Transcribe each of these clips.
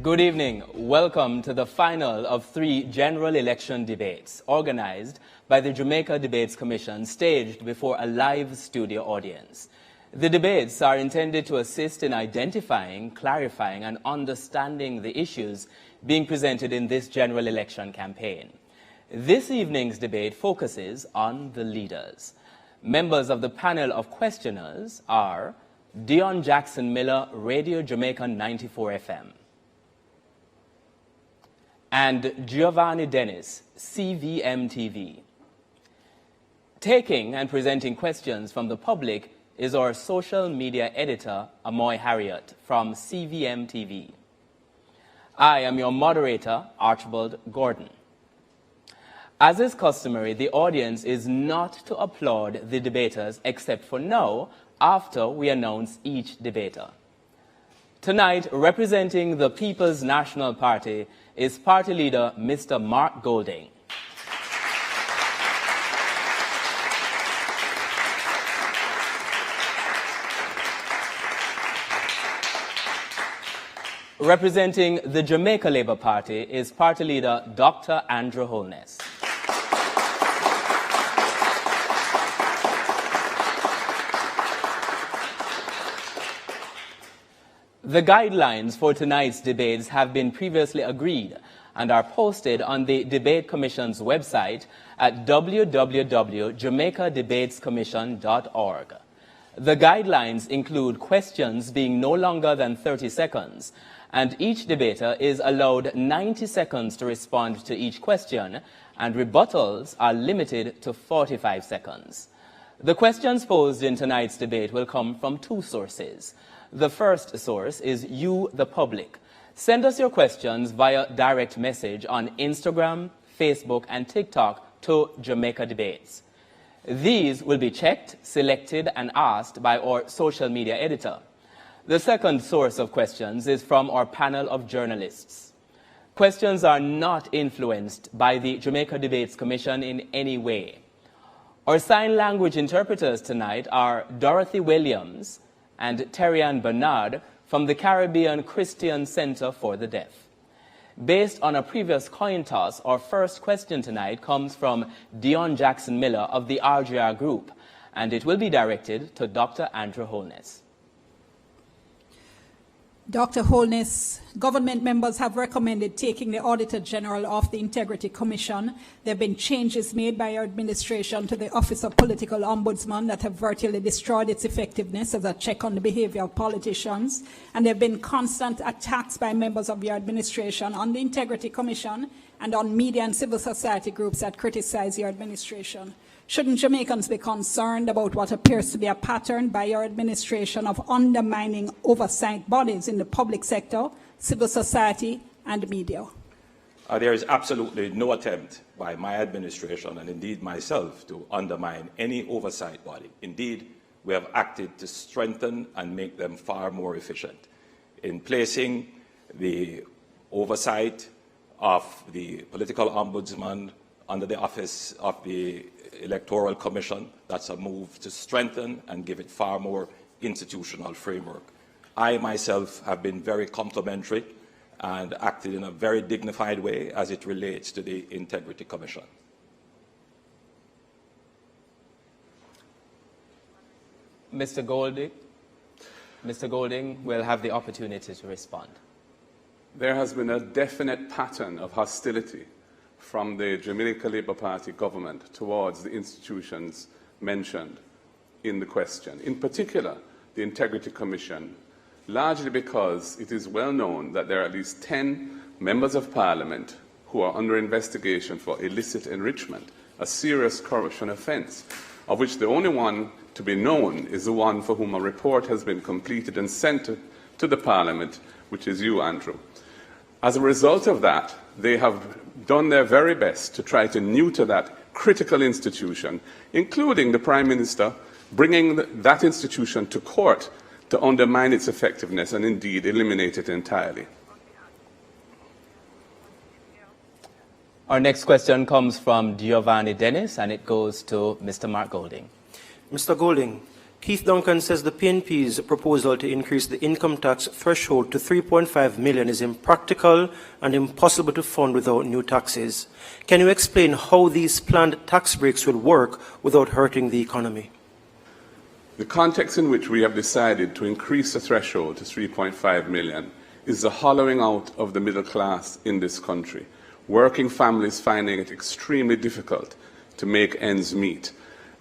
Good evening. Welcome to the final of 3 general election debates organized by the Jamaica Debates Commission, staged before a live studio audience. The debates are intended to assist in identifying, clarifying, and understanding the issues being presented in this general election campaign. This evening's debate focuses on the leaders. Members of the panel of questioners are Dion Jackson Miller, Radio Jamaica 94 FM, and Giovanni Dennis, CVM TV. Taking and presenting questions from the public is our social media editor, Amoy Harriott, from CVM TV. I am your moderator, Archibald Gordon. As is customary, the audience is not to applaud the debaters except for now, after we announce each debater. Tonight, representing the People's National Party is party leader Mr. Mark Golding. Representing the Jamaica Labour Party is party leader Dr. Andrew Holness. The guidelines for tonight's debates have been previously agreed and are posted on the Debate Commission's website at www.jamaicadebatescommission.org. The guidelines include questions being no longer than 30 seconds, and each debater is allowed 90 seconds to respond to each question, and rebuttals are limited to 45 seconds. The questions posed in tonight's debate will come from 2 sources. The first source is you, the public. Send us your questions via direct message on Instagram, Facebook, and TikTok to Jamaica Debates. These will be checked, selected, and asked by our social media editor. The second source of questions is from our panel of journalists. Questions are not influenced by the Jamaica Debates Commission in any way. Our sign language interpreters tonight are Dorothy Williams and Terry-Ann Bernard from the Caribbean Christian Center for the Deaf. Based on a previous coin toss, our first question tonight comes from Dion Jackson Miller of the RGR Group, and it will be directed to Dr. Andrew Holness. Dr. Holness, government members have recommended taking the Auditor General off the Integrity Commission. There have been changes made by your administration to the Office of Political Ombudsman that have virtually destroyed its effectiveness as a check on the behavior of politicians. And there have been constant attacks by members of your administration on the Integrity Commission and on media and civil society groups that criticize your administration. Shouldn't Jamaicans be concerned about what appears to be a pattern by your administration of undermining oversight bodies in the public sector, civil society, and media? There is absolutely no attempt by my administration, and indeed myself, to undermine any oversight body. Indeed, we have acted to strengthen and make them far more efficient. In placing the oversight of the political ombudsman under the office of the Electoral Commission, that's a move to strengthen and give it far more institutional framework. I myself have been very complimentary and acted in a very dignified way as it relates to the Integrity Commission. Mr. Golding will have the opportunity to respond. There has been a definite pattern of hostility from the Jamaica Labour Party government towards the institutions mentioned in the question, in particular the Integrity Commission, largely because it is well known that there are at least 10 members of Parliament who are under investigation for illicit enrichment, a serious corruption offence, of which the only one to be known is the one for whom a report has been completed and sent to the Parliament, which is you, Andrew. As a result of that, they have done their very best to try to neuter that critical institution, including the Prime Minister bringing that institution to court to undermine its effectiveness and indeed eliminate it entirely. Our next question comes from Giovanni Dennis, and it goes to Mr. Mark Golding. Mr. Golding, Keith Duncan says the PNP's proposal to increase the income tax threshold to 3.5 million is impractical and impossible to fund without new taxes. Can you explain how these planned tax breaks will work without hurting the economy? The context in which we have decided to increase the threshold to 3.5 million is the hollowing out of the middle class in this country. Working families finding it extremely difficult to make ends meet.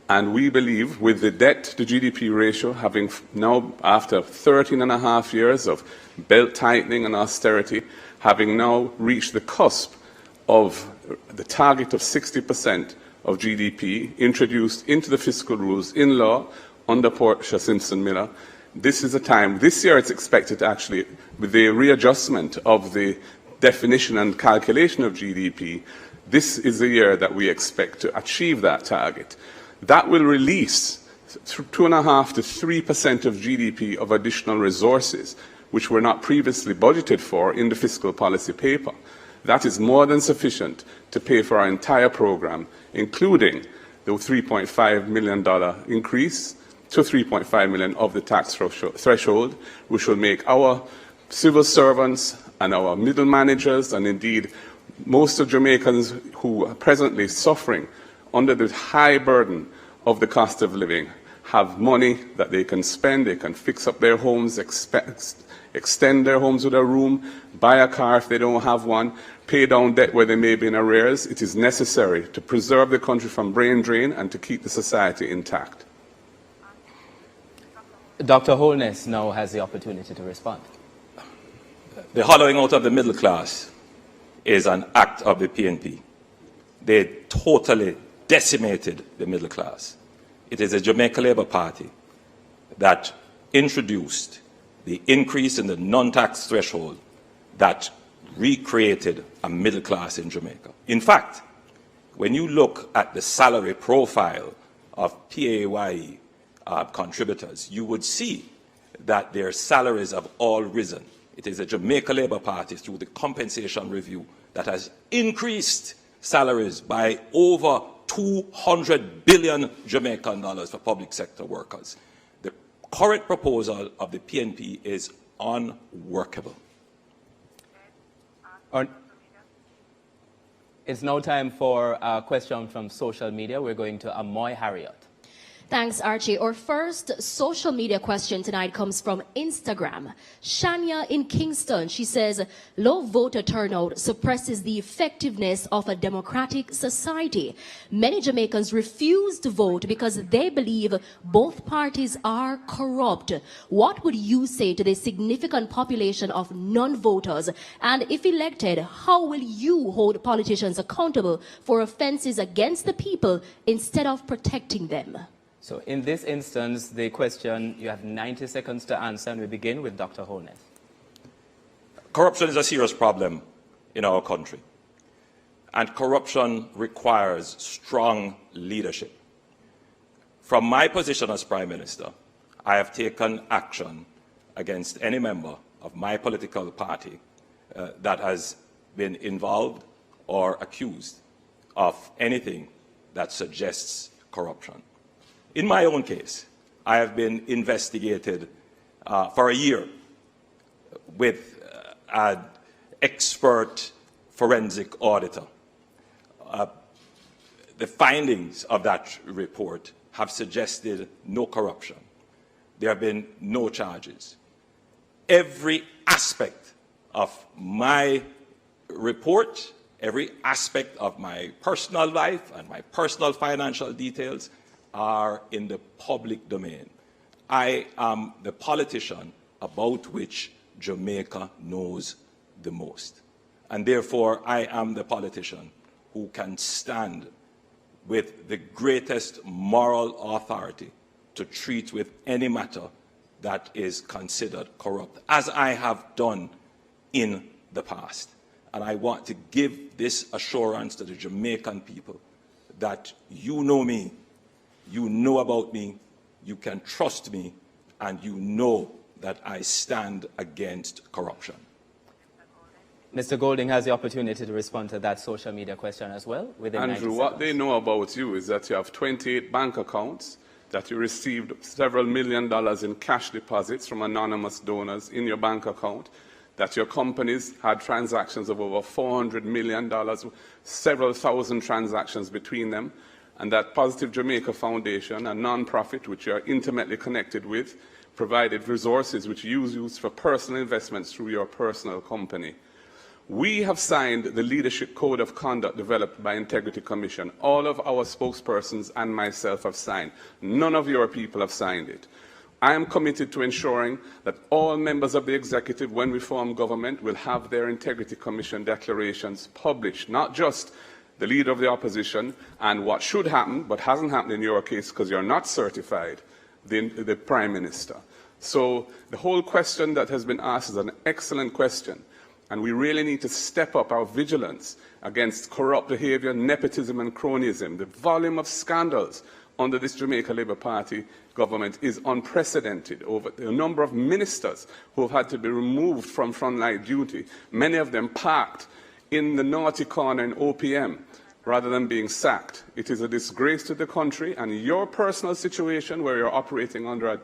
And we believe with the debt to GDP ratio having now, after 13 and a half years of belt tightening and austerity, having now reached the cusp of the target of 60% of GDP introduced into the fiscal rules in law under Portia Simpson Miller, this is a time, this year it's expected to actually, with the readjustment of the definition and calculation of GDP, this is the year that we expect to achieve that target. That will release 2.5% to 3% of GDP of additional resources, which were not previously budgeted for in the fiscal policy paper. That is more than sufficient to pay for our entire program, including the $3.5 million increase to 3.5 million of the tax threshold, which will make our civil servants and our middle managers, and indeed most of Jamaicans who are presently suffering under the high burden of the cost of living, have money that they can spend, they can fix up their homes, extend their homes with a room, buy a car if they don't have one, pay down debt where they may be in arrears. It is necessary to preserve the country from brain drain and to keep the society intact. Dr. Holness now has the opportunity to respond. The hollowing out of the middle class is an act of the PNP. They totally decimated the middle class. It is the Jamaica Labour Party that introduced the increase in the non-tax threshold that recreated a middle class in Jamaica. In fact, when you look at the salary profile of PAYE contributors, you would see that their salaries have all risen. It is the Jamaica Labour Party, through the compensation review, that has increased salaries by over 200 billion Jamaican dollars for public sector workers. The current proposal of the PNP is unworkable. It's now time for a question from social media. We're going to Amoy Harriet. Thanks, Archie. Our first social media question tonight comes from Instagram. Shania in Kingston, she says, low voter turnout suppresses the effectiveness of a democratic society. Many Jamaicans refuse to vote because they believe both parties are corrupt. What would you say to the significant population of non-voters? And if elected, how will you hold politicians accountable for offenses against the people instead of protecting them? So in this instance, the question, you have 90 seconds to answer, and we begin with Dr. Holness. Corruption is a serious problem in our country, and corruption requires strong leadership. From my position as Prime Minister, I have taken action against any member of my political party that has been involved or accused of anything that suggests corruption. In my own case, I have been investigated for a year with an expert forensic auditor. The findings of that report have suggested no corruption. There have been no charges. Every aspect of my report, every aspect of my personal life and my personal financial details are in the public domain. I am the politician about which Jamaica knows the most. And therefore, I am the politician who can stand with the greatest moral authority to treat with any matter that is considered corrupt, as I have done in the past. And I want to give this assurance to the Jamaican people that you know me, you know about me, you can trust me, and you know that I stand against corruption. Mr. Golding has the opportunity to respond to that social media question as well. Andrew, what they know about you is that you have 28 bank accounts, that you received several $1 million in cash deposits from anonymous donors in your bank account, that your companies had transactions of over $400 million, several thousand transactions between them, and that Positive Jamaica Foundation, a non-profit which you are intimately connected with, provided resources which you use for personal investments through your personal company. We have signed the Leadership Code of Conduct developed by Integrity Commission. All of our spokespersons and myself have signed. None of your people have signed it. I am committed to ensuring that all members of the executive, when we form government, will have their Integrity Commission declarations published, not just the leader of the opposition and what should happen, but hasn't happened in your case because you're not certified, the Prime Minister. So the whole question that has been asked is an excellent question, and we really need to step up our vigilance against corrupt behaviour, nepotism and cronyism. The volume of scandals under this Jamaica Labour Party government is unprecedented. Over the number of ministers who have had to be removed from frontline duty, many of them parked in the naughty corner in OPM rather than being sacked. It is a disgrace to the country, and your personal situation where you're operating under a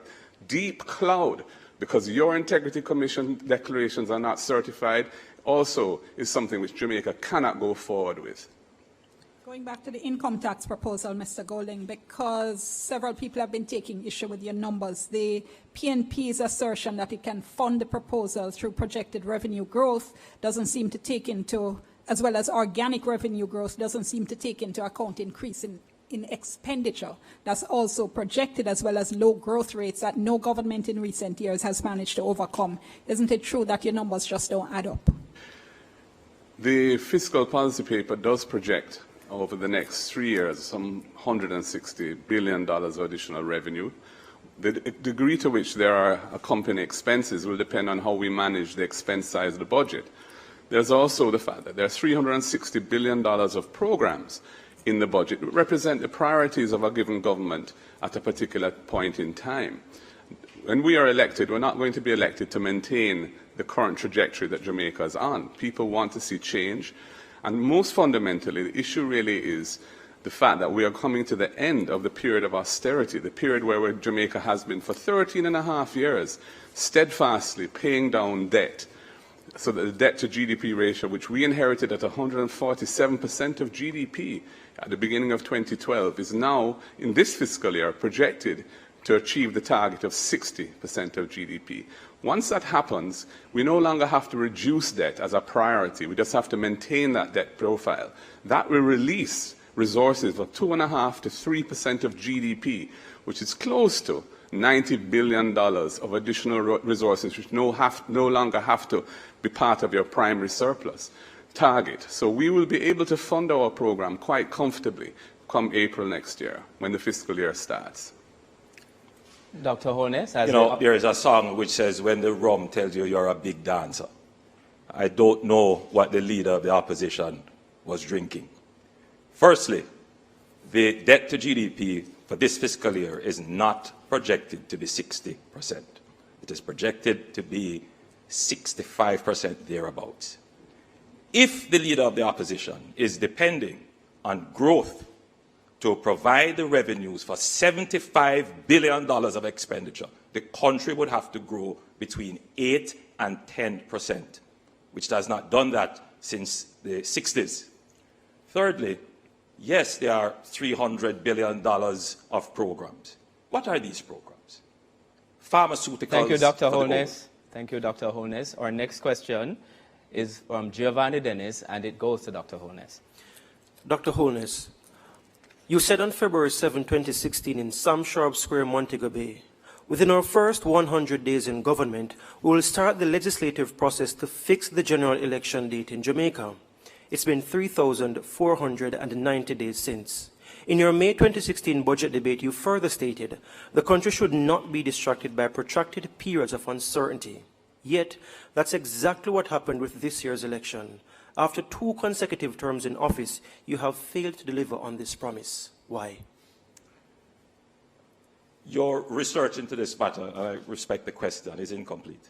deep cloud because your Integrity Commission declarations are not certified also is something which Jamaica cannot go forward with. Going back to the income tax proposal, Mr. Golding, because several people have been taking issue with your numbers. The PNP's assertion that it can fund the proposal through projected revenue growth doesn't seem to take into, as well as organic revenue growth, doesn't seem to take into account increase in expenditure. That's also projected, as well as low growth rates that no government in recent years has managed to overcome. Isn't it true that your numbers just don't add up? The fiscal policy paper does project over the next 3 years some $160 billion of additional revenue. The degree to which there are accompanying expenses will depend on how we manage the expense side of the budget. There's also the fact that there are $360 billion of programs in the budget that represent the priorities of a given government at a particular point in time. When we are elected, we're not going to be elected to maintain the current trajectory that Jamaica is on. People want to see change. And most fundamentally, the issue really is the fact that we are coming to the end of the period of austerity, the period where Jamaica has been for 13 and a half years, steadfastly paying down debt. So that the debt to GDP ratio, which we inherited at 147% of GDP at the beginning of 2012, is now, in this fiscal year, projected to achieve the target of 60% of GDP. Once that happens, we no longer have to reduce debt as a priority. We just have to maintain that debt profile. That will release resources of 2.5% to 3% of GDP, which is close to $90 billion of additional resources which no longer have to be part of your primary surplus target. So we will be able to fund our program quite comfortably come April next year when the fiscal year starts. Dr. Holness, there is a song which says, when the rum tells you you're a big dancer. I don't know what the leader of the opposition was drinking. Firstly, the debt to GDP for this fiscal year is not projected to be 60%. It is projected to be 65% thereabouts. If the leader of the opposition is depending on growth to provide the revenues for $75 billion of expenditure, the country would have to grow between 8 and 10%, which has not done that since the 60s. Thirdly, yes, there are $300 billion of programs. What are these programs? Pharmaceuticals. Thank you, Dr. Holness. Thank you, Dr. Holness. Our next question is from Giovanni Dennis, and it goes to Dr. Holness. Dr. Holness, you said on February 7, 2016 in Sam Sharp Square, Montego Bay, within our first 100 days in government, we will start the legislative process to fix the general election date in Jamaica. It's been 3,490 days since. In your May 2016 budget debate, you further stated the country should not be distracted by protracted periods of uncertainty. Yet, that's exactly what happened with this year's election. After 2 consecutive terms in office, you have failed to deliver on this promise. Why? Your research into this matter, and I respect the question, is incomplete.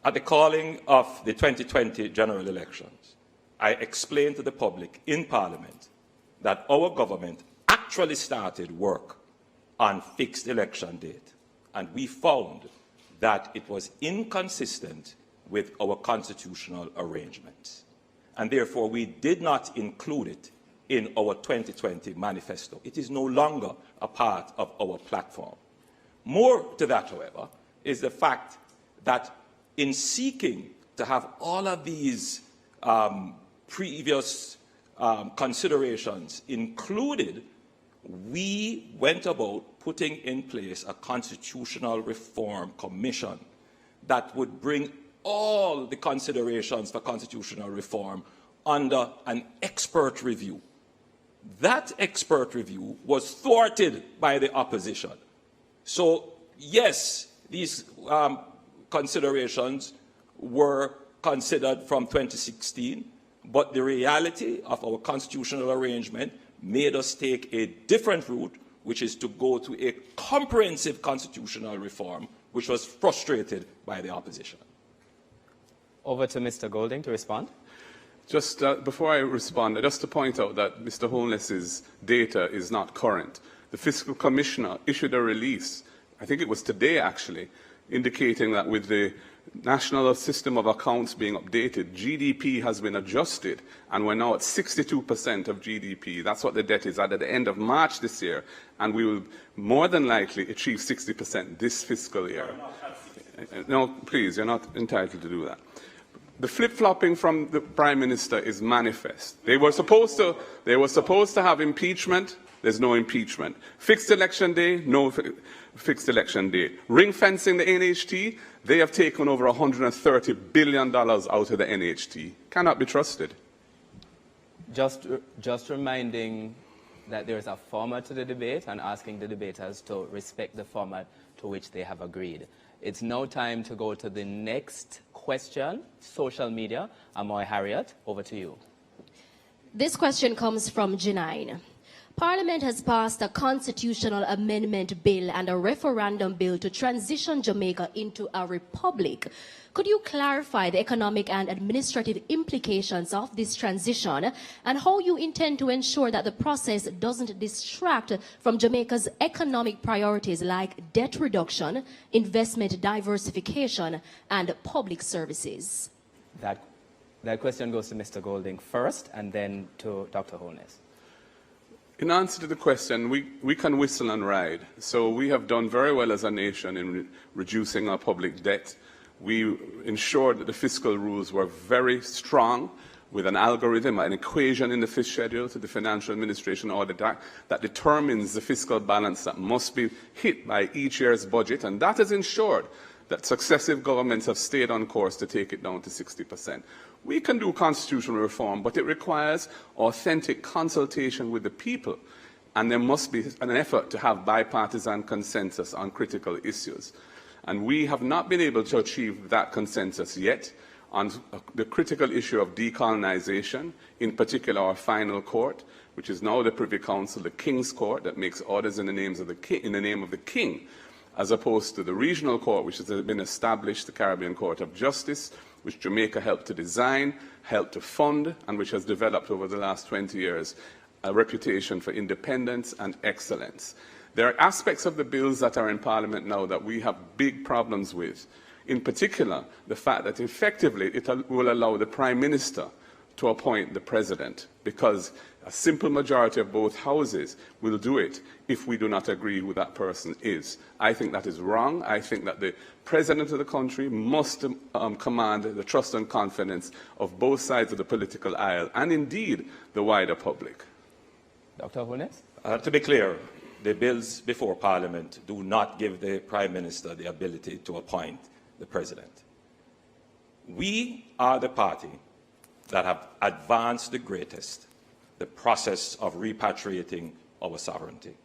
At the calling of the 2020 general elections, I explained to the public in Parliament that our government actually started work on fixed election date, and we found that it was inconsistent with our constitutional arrangements, and therefore we did not include it in our 2020 manifesto. It is no longer a part of our platform. More to that, however, is the fact that in seeking to have all of these previous considerations included, we went about putting in place a constitutional reform commission that would bring all the considerations for constitutional reform under an expert review. That expert review was thwarted by the opposition. So, yes, these considerations were considered from 2016, but the reality of our constitutional arrangement made us take a different route, which is to go to a comprehensive constitutional reform, which was frustrated by the opposition. Over to Mr. Golding to respond. Just before I respond, just to point out that Mr. Holness's data is not current. The Fiscal Commissioner issued a release, I think it was today actually, indicating that with the National System of Accounts being updated, GDP has been adjusted, and we're now at 62% of GDP. That's what the debt is at the end of March this year, and we will more than likely achieve 60% this fiscal year. No, please, you're not entitled to do that. The flip-flopping from the Prime Minister is manifest. They were supposed to have impeachment. There's no impeachment. Fixed election day, no fixed election day. Ring fencing the NHT, they have taken over $130 billion out of the NHT. Cannot be trusted. Just reminding that there is a format to the debate and asking the debaters to respect the format to which they have agreed. It's now time to go to the next question, social media. Amoy Harriet, over to you. This question comes from Janine. Parliament has passed a constitutional amendment bill and a referendum bill to transition Jamaica into a republic. Could you clarify the economic and administrative implications of this transition and how you intend to ensure that the process doesn't distract from Jamaica's economic priorities like debt reduction, investment diversification, and public services? That question goes to Mr. Golding first and then to Dr. Holness. In answer to the question, we can whistle and ride. So we have done very well as a nation in reducing our public debt. We ensured that the fiscal rules were very strong with an algorithm, an equation in the fiscal schedule to the Financial Administration Audit Act that determines the fiscal balance that must be hit by each year's budget, and that has ensured that successive governments have stayed on course to take it down to 60%. We can do constitutional reform, but it requires authentic consultation with the people, and there must be an effort to have bipartisan consensus on critical issues. And we have not been able to achieve that consensus yet on the critical issue of decolonization, in particular our final court, which is now the Privy Council, the King's Court, that makes orders in the name of the King, as opposed to the regional court, which has been established, the Caribbean Court of Justice, which Jamaica helped to design, helped to fund, and which has developed over the last 20 years a reputation for independence and excellence. There are aspects of the bills that are in Parliament now that we have big problems with. In particular, the fact that effectively it will allow the Prime Minister to appoint the President, because a simple majority of both houses will do it if we do not agree who that person is. I think that is wrong. I think that the President of the country must command the trust and confidence of both sides of the political aisle, and indeed the wider public. Dr. Holness? To be clear, the bills before Parliament do not give the Prime Minister the ability to appoint the President. We are the party that have advanced the greatest, the process of repatriating our sovereignty.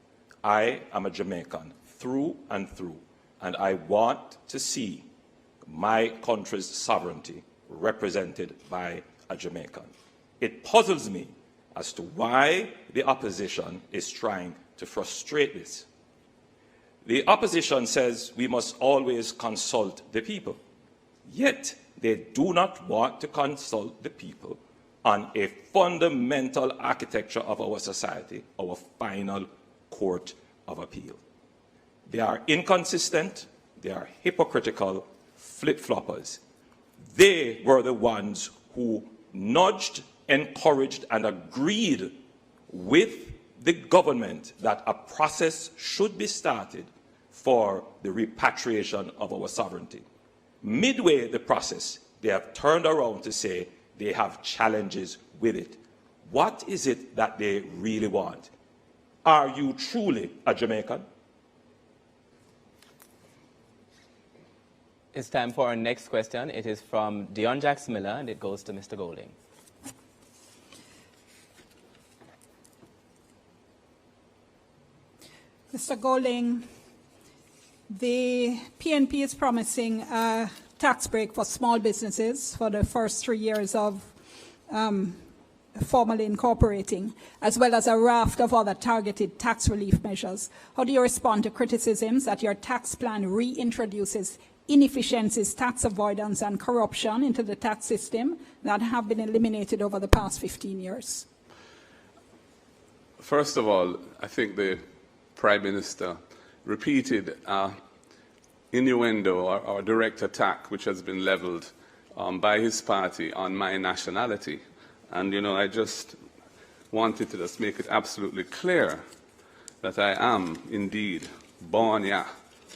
I am a Jamaican through and through, and I want to see my country's sovereignty represented by a Jamaican. It puzzles me as to why the opposition is trying to frustrate this. The opposition says we must always consult the people, yet they do not want to consult the people on a fundamental architecture of our society, our final court of appeal. They are inconsistent, they are hypocritical, flip-floppers. They were the ones who nudged, encouraged, and agreed with the government that a process should be started for the repatriation of our sovereignty. Midway the process, they have turned around to say they have challenges with it. What is it that they really want? Are you truly a Jamaican? It's time for our next question. It is from Dion Jax Miller, and it goes to Mr. Golding. Mr. Golding, the PNP is promising a tax break for small businesses for the first 3 years of formally incorporating, as well as a raft of other targeted tax relief measures. How do you respond to criticisms that your tax plan reintroduces inefficiencies, tax avoidance, and corruption into the tax system that have been eliminated over the past 15 years? First of all, I think the Prime Minister repeated innuendo or direct attack which has been leveled by his party on my nationality. And, I just wanted to just make it absolutely clear that I am indeed born here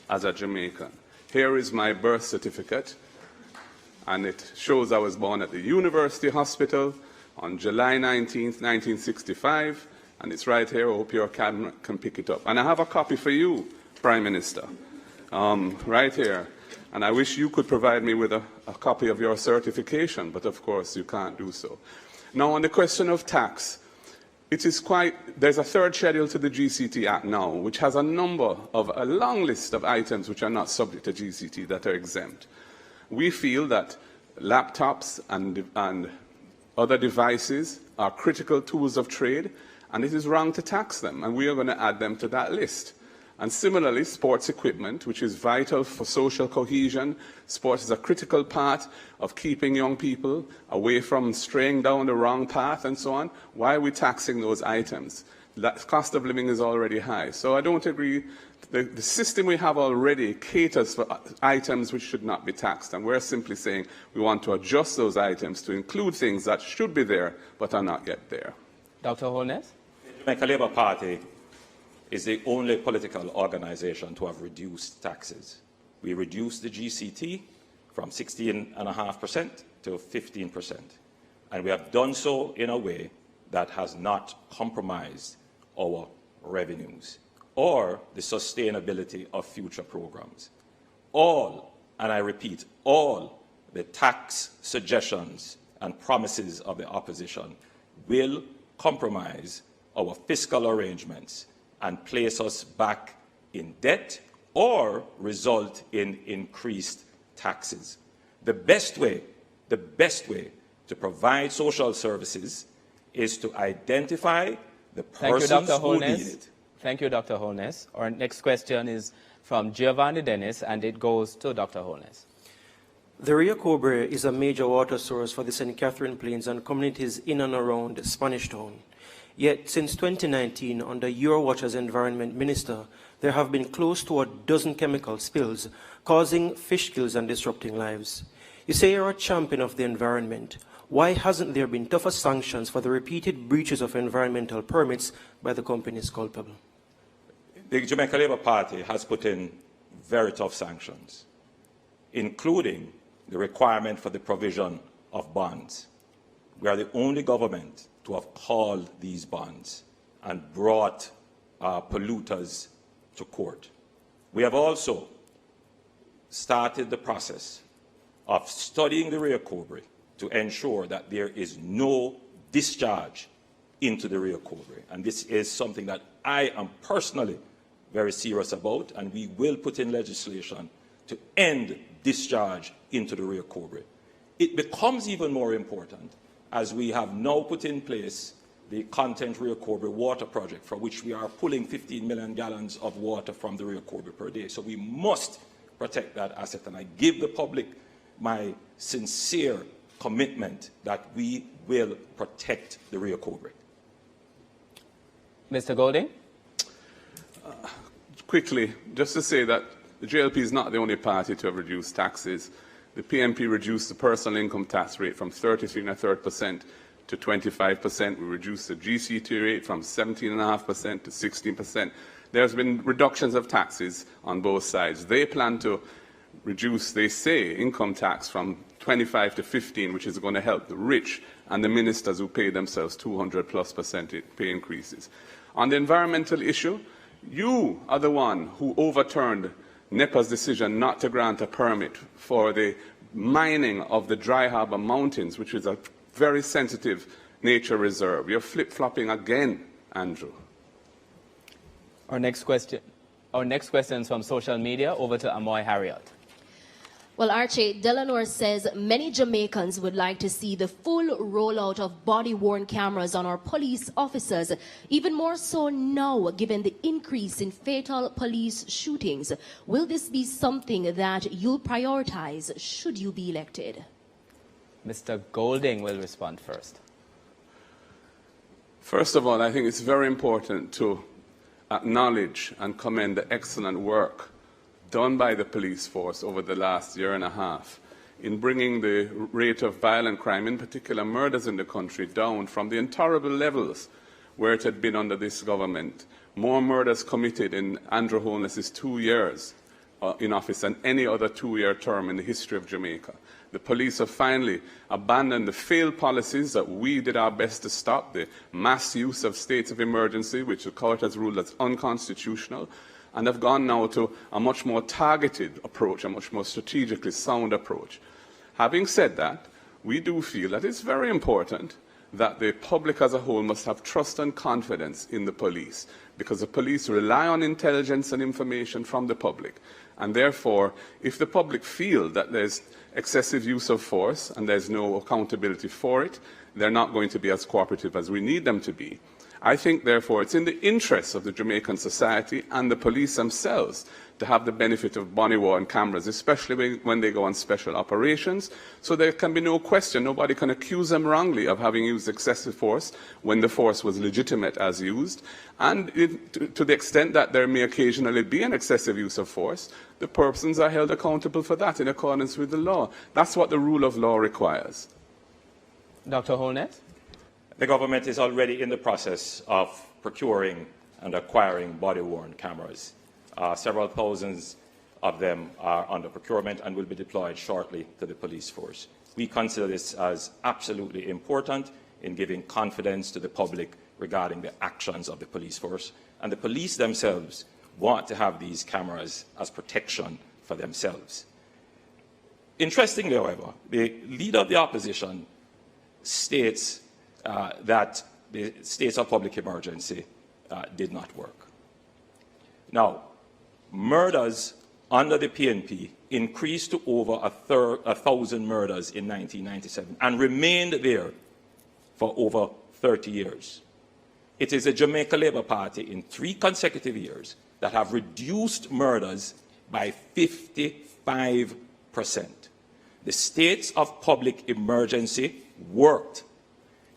as a Jamaican. Here is my birth certificate, and it shows I was born at the University Hospital on July 19th, 1965, and it's right here. I hope your camera can pick it up. And I have a copy for you, Prime Minister, right here. And I wish you could provide me with a copy of your certification, but of course you can't do so. Now, on the question of tax, there's a third schedule to the GCT Act now, which has a long list of items which are not subject to GCT that are exempt. We feel that laptops and other devices are critical tools of trade, and it is wrong to tax them, and we are going to add them to that list. And similarly, sports equipment, which is vital for social cohesion. Sports is a critical part of keeping young people away from straying down the wrong path and so on. Why are we taxing those items? The cost of living is already high. So I don't agree. The system we have already caters for items which should not be taxed. And we're simply saying we want to adjust those items to include things that should be there but are not yet there. Dr. Holness? The Jamaica Labour Party is the only political organization to have reduced taxes. We reduced the GCT from 16.5% to 15%. And we have done so in a way that has not compromised our revenues or the sustainability of future programs. All, and I repeat, all the tax suggestions and promises of the opposition will compromise our fiscal arrangements and place us back in debt or result in increased taxes. The best way to provide social services is to identify the persons who need it. Thank you, Dr. Holness. Our next question is from Giovanni Dennis, and it goes to Dr. Holness. The Rio Cobre is a major water source for the St. Catherine Plains and communities in and around Spanish Town. Yet, since 2019, under your watch as Environment Minister, there have been close to a dozen chemical spills, causing fish kills and disrupting lives. You say you're a champion of the environment. Why hasn't there been tougher sanctions for the repeated breaches of environmental permits by the companies culpable? The Jamaica Labour Party has put in very tough sanctions, including the requirement for the provision of bonds. We are the only government to have called these bonds and brought polluters to court. We have also started the process of studying the Rio Cobre to ensure that there is no discharge into the Rio Cobre. And this is something that I am personally very serious about, and we will put in legislation to end discharge into the Rio Cobre. It becomes even more important as we have now put in place the Content Rio Cobre water project, for which we are pulling 15 million gallons of water from the Rio Cobre per day. So we must protect that asset, and I give the public my sincere commitment that we will protect the Rio Cobre. Mr. Golding? quickly, just to say that the JLP is not the only party to have reduced taxes. The PNP reduced the personal income tax rate from 33.33% to 25%. We reduced the GCT rate from 17.5% to 16%. There's been reductions of taxes on both sides. They plan to reduce, they say, income tax from 25 to 15, which is going to help the rich and the ministers who pay themselves 200+ % pay increases. On the environmental issue, you are the one who overturned NEPA's decision not to grant a permit for the mining of the Dry Harbour Mountains, which is a very sensitive nature reserve. You're flip-flopping again, Andrew. Our next question is from social media. Over to Amoy Harriot. Well, Archie, Delanore says many Jamaicans would like to see the full rollout of body-worn cameras on our police officers, even more so now, given the increase in fatal police shootings. Will this be something that you'll prioritize should you be elected? Mr. Golding will respond first. First of all, I think it's very important to acknowledge and commend the excellent work done by the police force over the last year and a half in bringing the rate of violent crime, in particular murders in the country, down from the intolerable levels where it had been under this government. More murders committed in Andrew Holness's 2 years in office than any other 2-year term in the history of Jamaica. The police have finally abandoned the failed policies that we did our best to stop, the mass use of states of emergency, which the court has ruled as unconstitutional, and have gone now to a much more targeted approach, a much more strategically sound approach. Having said that, we do feel that it's very important that the public as a whole must have trust and confidence in the police, because the police rely on intelligence and information from the public. And therefore, if the public feel that there's excessive use of force and there's no accountability for it, they're not going to be as cooperative as we need them to be. I think, therefore, it's in the interests of the Jamaican society and the police themselves to have the benefit of body-worn cameras, especially when they go on special operations, so there can be no question, nobody can accuse them wrongly of having used excessive force when the force was legitimate as used. And to the extent that there may occasionally be an excessive use of force, the persons are held accountable for that in accordance with the law. That's what the rule of law requires. Dr. Holness? The government is already in the process of procuring and acquiring body-worn cameras. Several thousands of them are under procurement and will be deployed shortly to the police force. We consider this as absolutely important in giving confidence to the public regarding the actions of the police force. And the police themselves want to have these cameras as protection for themselves. Interestingly, however, the leader of the opposition states that the states of public emergency did not work. Now, murders under the PNP increased to over 1,000 murders in 1997 and remained there for over 30 years. It is the Jamaica Labour Party in 3 consecutive years that have reduced murders by 55%. The states of public emergency worked.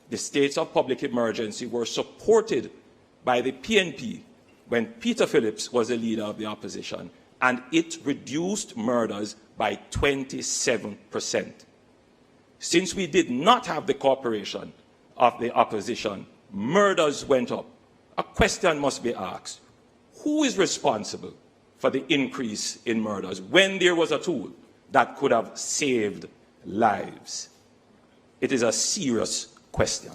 The states of public emergency were supported by the PNP when Peter Phillips was the leader of the opposition, and it reduced murders by 27%. Since we did not have the cooperation of the opposition, murders went up. A question must be asked: who is responsible for the increase in murders when there was a tool that could have saved lives? It is a serious question.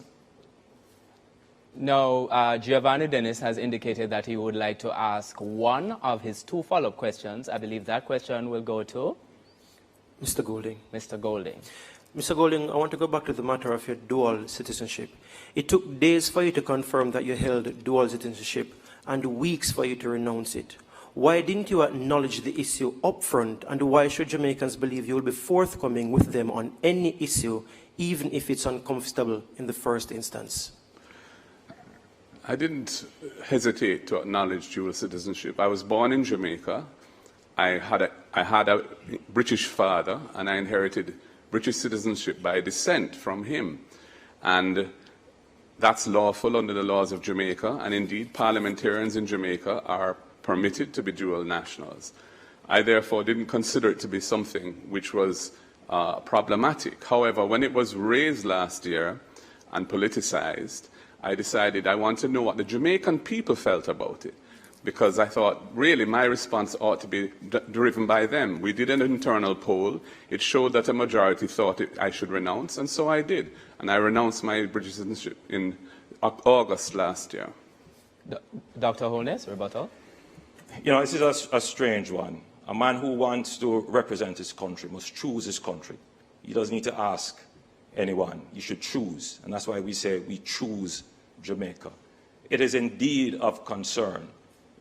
Now, Giovanni Dennis has indicated that he would like to ask one of his 2 follow-up questions. I believe that question will go to Mr. Golding. Mr. Golding. Mr. Golding, I want to go back to the matter of your dual citizenship. It took days for you to confirm that you held dual citizenship and weeks for you to renounce it. Why didn't you acknowledge the issue up front, and why should Jamaicans believe you will be forthcoming with them on any issue, even if it's uncomfortable in the first instance? I didn't hesitate to acknowledge dual citizenship. I was born in Jamaica. I had a British father, and I inherited British citizenship by descent from him. And that's lawful under the laws of Jamaica, and indeed parliamentarians in Jamaica are permitted to be dual nationals. I therefore didn't consider it to be something which was problematic. However, when it was raised last year and politicized, I decided I want to know what the Jamaican people felt about it, because I thought really my response ought to be driven by them. We did an internal poll. It showed that a majority thought I should renounce, and so I did. And I renounced my British citizenship in August last year. Dr. Holness, rebuttal. You know, this is a strange one. A man who wants to represent his country must choose his country. He doesn't need to ask anyone. He should choose. And that's why we say we choose Jamaica. It is indeed of concern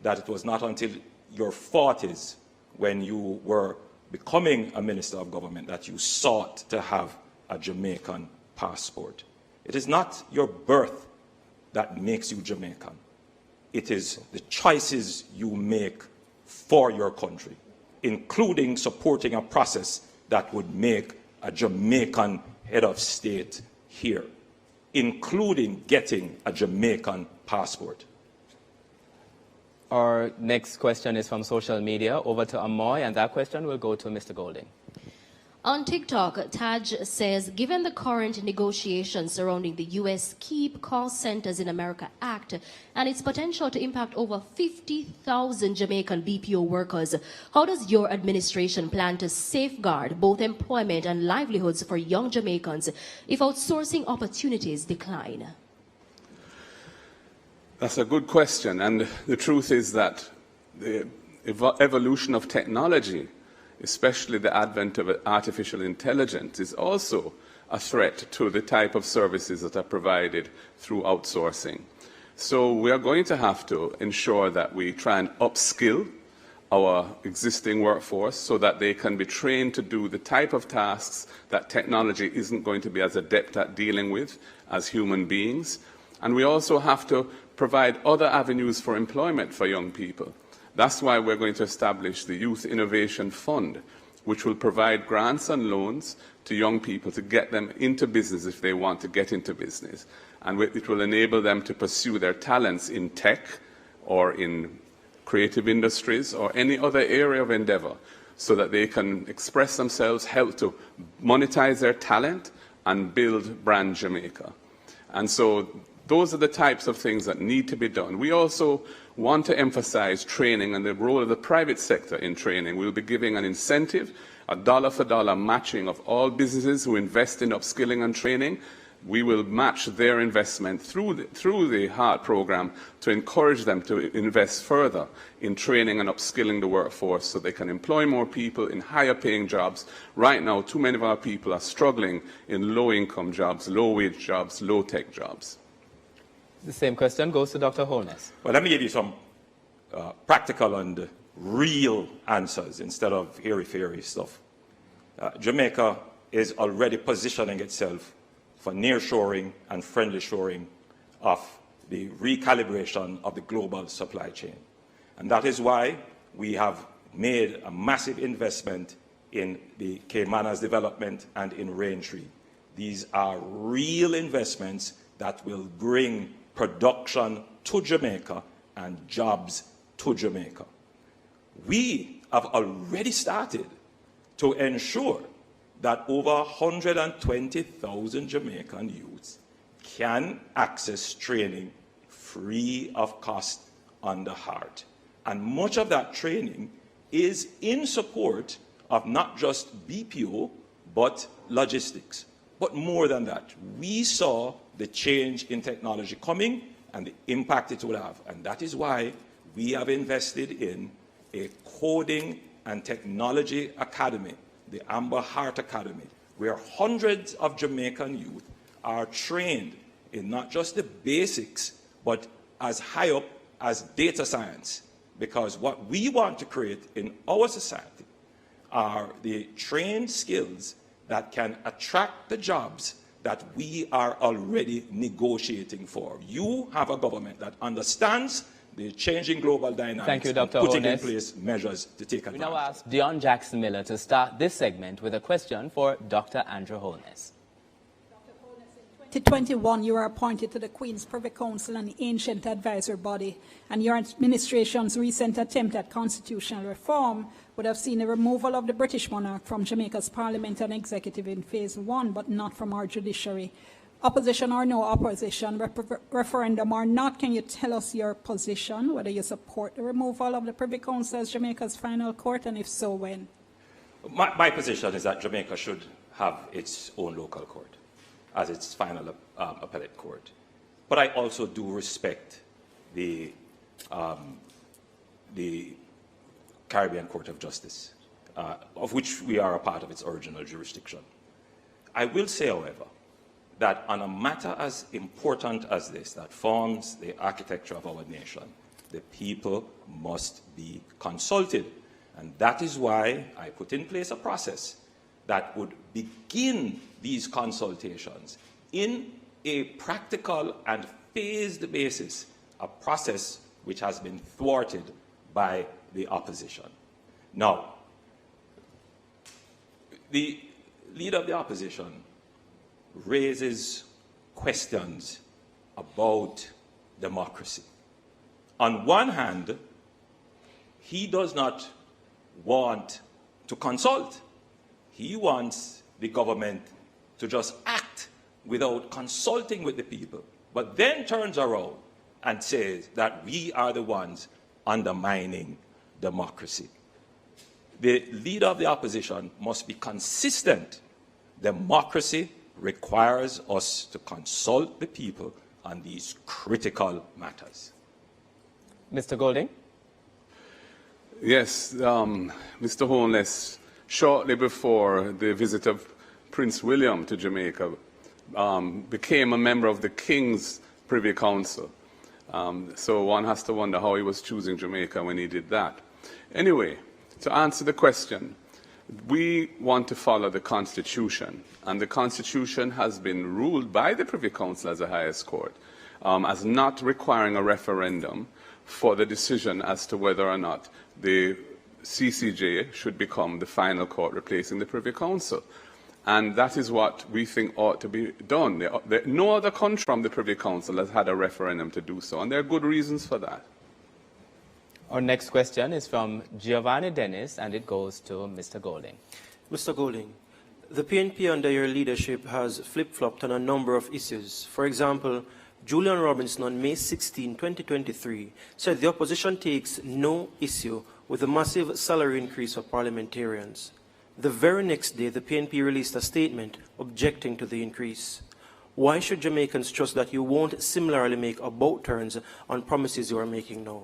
that it was not until your 40s, when you were becoming a minister of government, that you sought to have a Jamaican passport. It is not your birth that makes you Jamaican. It is the choices you make for your country, including supporting a process that would make a Jamaican head of state here, including getting a Jamaican passport. Our next question is from social media. Over to Amoy, and that question will go to Mr. Golding. On TikTok, Taj says, given the current negotiations surrounding the U.S. Keep Call Centers in America Act and its potential to impact over 50,000 Jamaican BPO workers, how does your administration plan to safeguard both employment and livelihoods for young Jamaicans if outsourcing opportunities decline? That's a good question, and the truth is that the evolution of technology, especially the advent of artificial intelligence, is also a threat to the type of services that are provided through outsourcing. So we are going to have to ensure that we try and upskill our existing workforce so that they can be trained to do the type of tasks that technology isn't going to be as adept at dealing with as human beings. And we also have to provide other avenues for employment for young people. That's why we're going to establish the Youth Innovation Fund, which will provide grants and loans to young people to get them into business if they want to get into business. And it will enable them to pursue their talents in tech or in creative industries or any other area of endeavor so that they can express themselves, help to monetize their talent, and build brand Jamaica. And so those are the types of things that need to be done. We also want to emphasize training and the role of the private sector in training. We'll be giving an incentive, a dollar-for-dollar matching of all businesses who invest in upskilling and training. We will match their investment through the HEART program to encourage them to invest further in training and upskilling the workforce so they can employ more people in higher paying jobs. Right now, too many of our people are struggling in low-income jobs, low-wage jobs, low-tech jobs. The same question goes to Dr. Holness. Well, let me give you some practical and real answers instead of airy-fairy stuff. Jamaica is already positioning itself for nearshoring and friendly shoring of the recalibration of the global supply chain. And that is why we have made a massive investment in the Caymanas development and in Raintree. These are real investments that will bring production to Jamaica and jobs to Jamaica. We have already started to ensure that over 120,000 Jamaican youths can access training free of cost under HEART. And much of that training is in support of not just BPO, but logistics. But more than that, we saw the change in technology coming and the impact it would have. And that is why we have invested in a coding and technology academy, the Amber Heart Academy, where hundreds of Jamaican youth are trained in not just the basics, but as high up as data science. Because what we want to create in our society are the trained skills that can attract the jobs that we are already negotiating for. You have a government that understands the changing global dynamics. Thank you, Dr. Putting Holness. in place measures to take advantage. We now ask Dion Jackson Miller to start this segment with a question for Dr. Andrew Holness. Dr. Holness, in 2021, you were appointed to the Queen's Privy Council and the Ancient Advisory Body, and your administration's recent attempt at constitutional reform would have seen the removal of the British monarch from Jamaica's parliament and executive in phase 1, but not from our judiciary. Opposition or no opposition, referendum or not, can you tell us your position, whether you support the removal of the Privy Council as Jamaica's final court, and if so, when? My position is that Jamaica should have its own local court as its final appellate court. But I also do respect the Caribbean Court of Justice, of which we are a part of its original jurisdiction. I will say, however, that on a matter as important as this, that forms the architecture of our nation, the people must be consulted. And that is why I put in place a process that would begin these consultations in a practical and phased basis, a process which has been thwarted by the opposition. Now, the leader of the opposition raises questions about democracy. On one hand, he does not want to consult. He wants the government to just act without consulting with the people, but then turns around and says that we are the ones undermining democracy. The leader of the opposition must be consistent. Democracy requires us to consult the people on these critical matters. Mr. Golding? Yes, Mr. Holness, shortly before the visit of Prince William to Jamaica, became a member of the King's Privy Council. So one has to wonder how he was choosing Jamaica when he did that. Anyway, to answer the question, we want to follow the Constitution, and the Constitution has been ruled by the Privy Council as the highest court as not requiring a referendum for the decision as to whether or not the CCJ should become the final court replacing the Privy Council. And that is what we think ought to be done. No other country from the Privy Council has had a referendum to do so, and there are good reasons for that. Our next question is from Giovanni Dennis, and it goes to Mr. Golding. Mr. Golding, the PNP under your leadership has flip-flopped on a number of issues. For example, Julian Robinson on May 16, 2023, said the opposition takes no issue with the massive salary increase for parliamentarians. The very next day, the PNP released a statement objecting to the increase. Why should Jamaicans trust that you won't similarly make about turns on promises you are making now?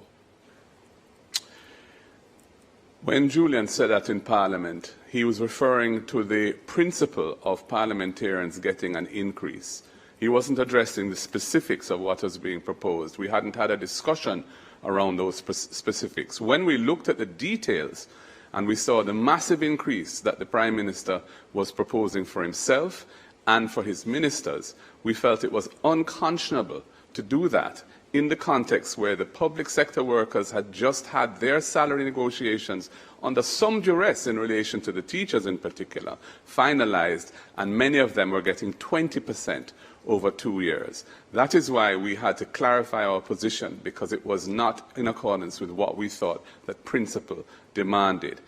When Julian said that in Parliament, he was referring to the principle of parliamentarians getting an increase. He wasn't addressing the specifics of what was being proposed. We hadn't had a discussion around those specifics. When we looked at the details and we saw the massive increase that the Prime Minister was proposing for himself and for his ministers, we felt it was unconscionable to do that in the context where the public sector workers had just had their salary negotiations under some duress in relation to the teachers in particular, finalized, and many of them were getting 20% over 2 years. That is why we had to clarify our position, because it was not in accordance with what we thought that principle demanded.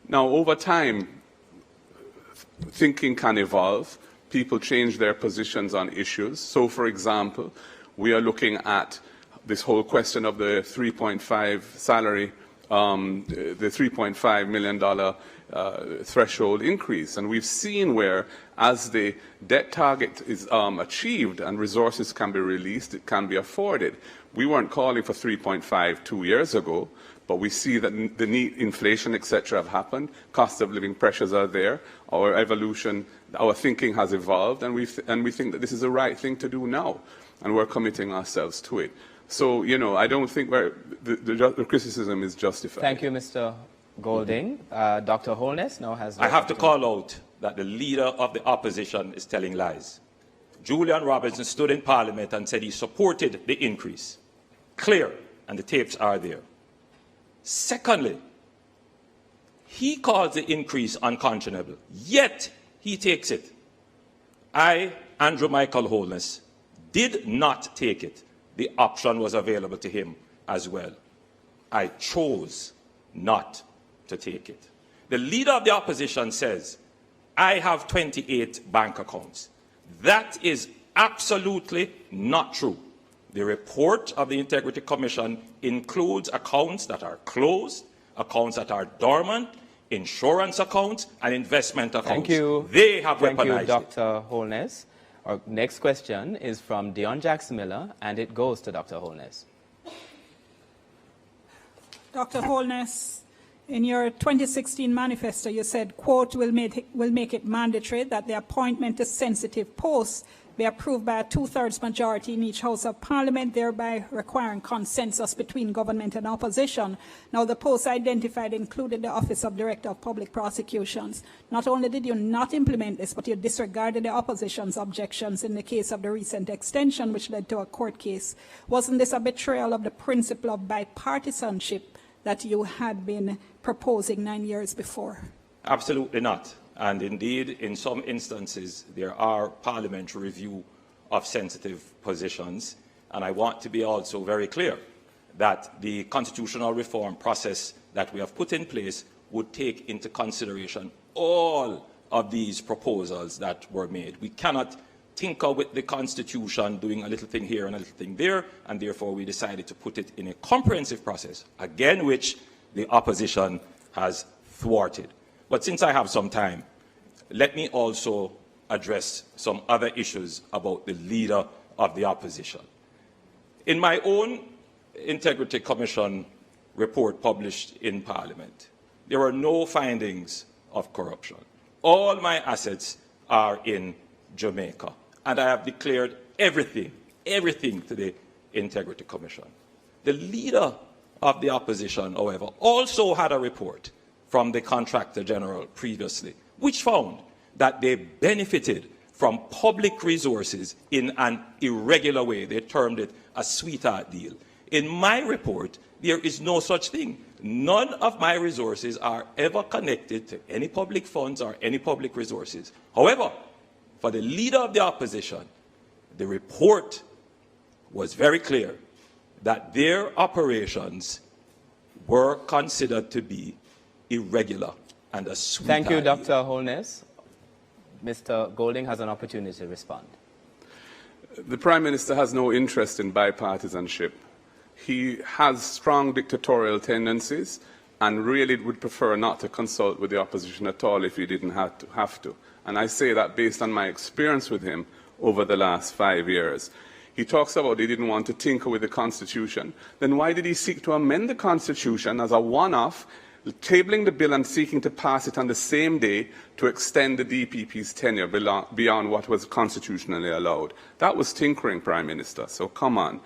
Now, over time, thinking can evolve. People change their positions on issues. So, for example, we are looking at this whole question of the 3.5 salary, the $3.5 million threshold increase. And we've seen where, as the debt target is achieved and resources can be released, it can be afforded. We weren't calling for 3.5 2 years ago, but we see that the need, inflation, etc., have happened. Cost of living pressures are there. Our evolution, our thinking has evolved, and we think that this is the right thing to do now, and we're committing ourselves to it. So, you know, I don't think the criticism is justified. Thank you, Mr. Golding. Dr. Holness now has... I have to call out that the leader of the opposition is telling lies. Julian Robinson stood in Parliament and said he supported the increase. Clear, and the tapes are there. Secondly, he calls the increase unconscionable, yet he takes it. I Andrew Michael Holness did not take it, the option was available to him as well. I chose not to take it. The leader of the opposition says, I have 28 bank accounts. That is absolutely not true. The report of the Integrity Commission includes accounts that are closed, accounts that are dormant, insurance accounts, and investment accounts. Thank you. They have Thank weaponized you, Dr. Holness. Our next question is from Dion Jackson-Miller, and it goes to Dr. Holness. Dr. Holness, in your 2016 manifesto, you said, quote, will make it mandatory that the appointment to sensitive posts be approved by a 2/3 majority in each House of Parliament, thereby requiring consensus between government and opposition. Now, the posts identified included the Office of Director of Public Prosecutions. Not only did you not implement this, but you disregarded the opposition's objections in the case of the recent extension, which led to a court case. Wasn't this a betrayal of the principle of bipartisanship that you had been proposing 9 years before? Absolutely not. And indeed, in some instances, there are parliamentary review of sensitive positions. And I want to be also very clear that the constitutional reform process that we have put in place would take into consideration all of these proposals that were made. We cannot tinker with the Constitution, doing a little thing here and a little thing there, and therefore we decided to put it in a comprehensive process, again, which the opposition has thwarted. But since I have some time, let me also address some other issues about the leader of the opposition. In my own Integrity Commission report published in Parliament, there were no findings of corruption. All my assets are in Jamaica, and I have declared everything to the Integrity Commission. The leader of the opposition, however, also had a report from the Contractor General previously, which found that they benefited from public resources in an irregular way. They termed it a sweetheart deal. In my report, there is no such thing. None of my resources are ever connected to any public funds or any public resources. However, for the leader of the opposition, the report was very clear that their operations were considered to be irregular and a sweetheart Thank you, deal. Dr. Holness. Mr. Golding has an opportunity to respond. The Prime Minister has no interest in bipartisanship. He has strong dictatorial tendencies and really would prefer not to consult with the opposition at all if he didn't have to. And I say that based on my experience with him over the last 5 years. He talks about he didn't want to tinker with the Constitution. Then why did he seek to amend the Constitution as a one-off, tabling the bill and seeking to pass it on the same day to extend the DPP's tenure beyond what was constitutionally allowed? That was tinkering, Prime Minister, so come on.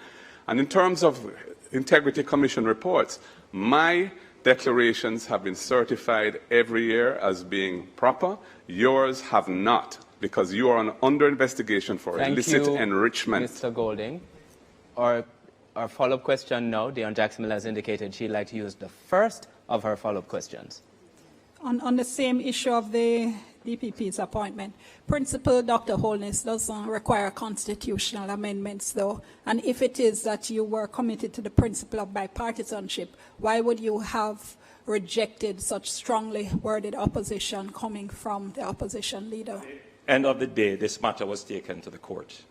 And in terms of Integrity Commission reports, my declarations have been certified every year as being proper. Yours have not, because you are under investigation for illicit enrichment. Mr. Golding. Our follow-up question now, Dion Jackson-Miller has indicated she'd like to use the first of her follow-up questions. On the same issue of the DPP's appointment, Principal Dr. Holness doesn't require constitutional amendments, though. And if it is that you were committed to the principle of bipartisanship, why would you have rejected such strongly worded opposition coming from the opposition leader? End of the day, this matter was taken to the court,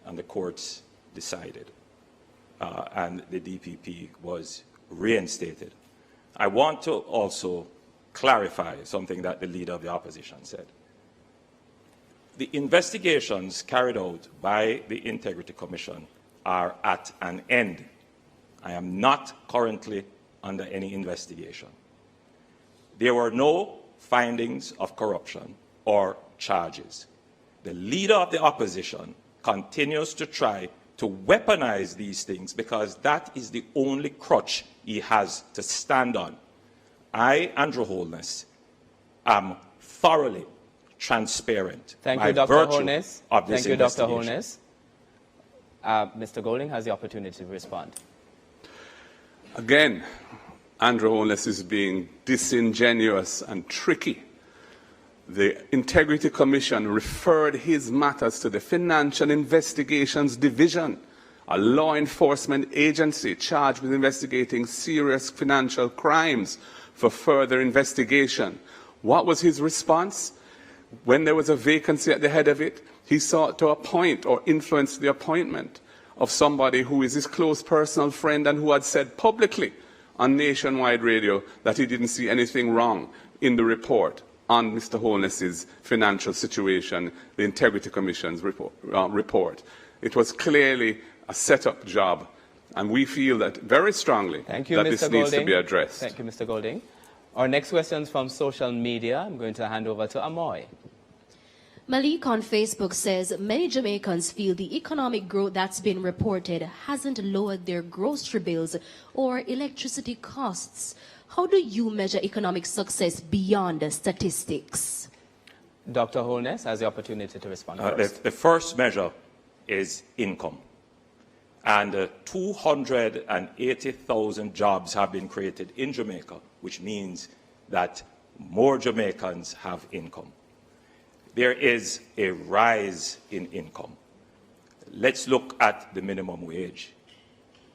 and the courts decided, and the DPP was reinstated. I want to also clarify something that the leader of the opposition said. The investigations carried out by the Integrity Commission are at an end. I am not currently under any investigation. There were no findings of corruption or charges. The leader of the opposition continues to try to weaponize these things because that is the only crutch he has to stand on. I, Andrew Holness, am thoroughly transparent. Thank you, Dr. Holness. Thank you, Dr. Holness. Mr. Golding has the opportunity to respond. Again, Andrew Holness is being disingenuous and tricky. The Integrity Commission referred his matters to the Financial Investigations Division, a law enforcement agency charged with investigating serious financial crimes, for further investigation. What was his response? When there was a vacancy at the head of it, he sought to appoint or influence the appointment of somebody who is his close personal friend and who had said publicly on nationwide radio that he didn't see anything wrong in the report on Mr. Holness's financial situation, the Integrity Commission's report. It was clearly a set-up job, and we feel that very strongly that this needs to be addressed. Thank you, Mr. Golding. Our next question is from social media. I'm going to hand over to Amoy. Malik on Facebook says, many Jamaicans feel the economic growth that's been reported hasn't lowered their grocery bills or electricity costs. How do you measure economic success beyond the statistics? Dr. Holness has the opportunity to respond first. The first measure is income. And 280,000 jobs have been created in Jamaica, which means that more Jamaicans have income. There is a rise in income. Let's look at the minimum wage.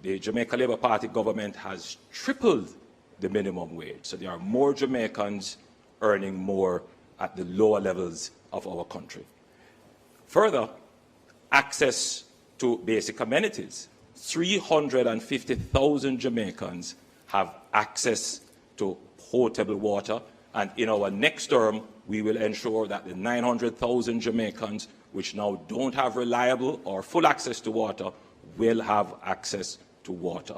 The Jamaica Labour Party government has tripled the minimum wage. So there are more Jamaicans earning more at the lower levels of our country. Further, access to basic amenities. 350,000 Jamaicans have access to potable water, and in our next term, we will ensure that the 900,000 Jamaicans which now don't have reliable or full access to water will have access to water.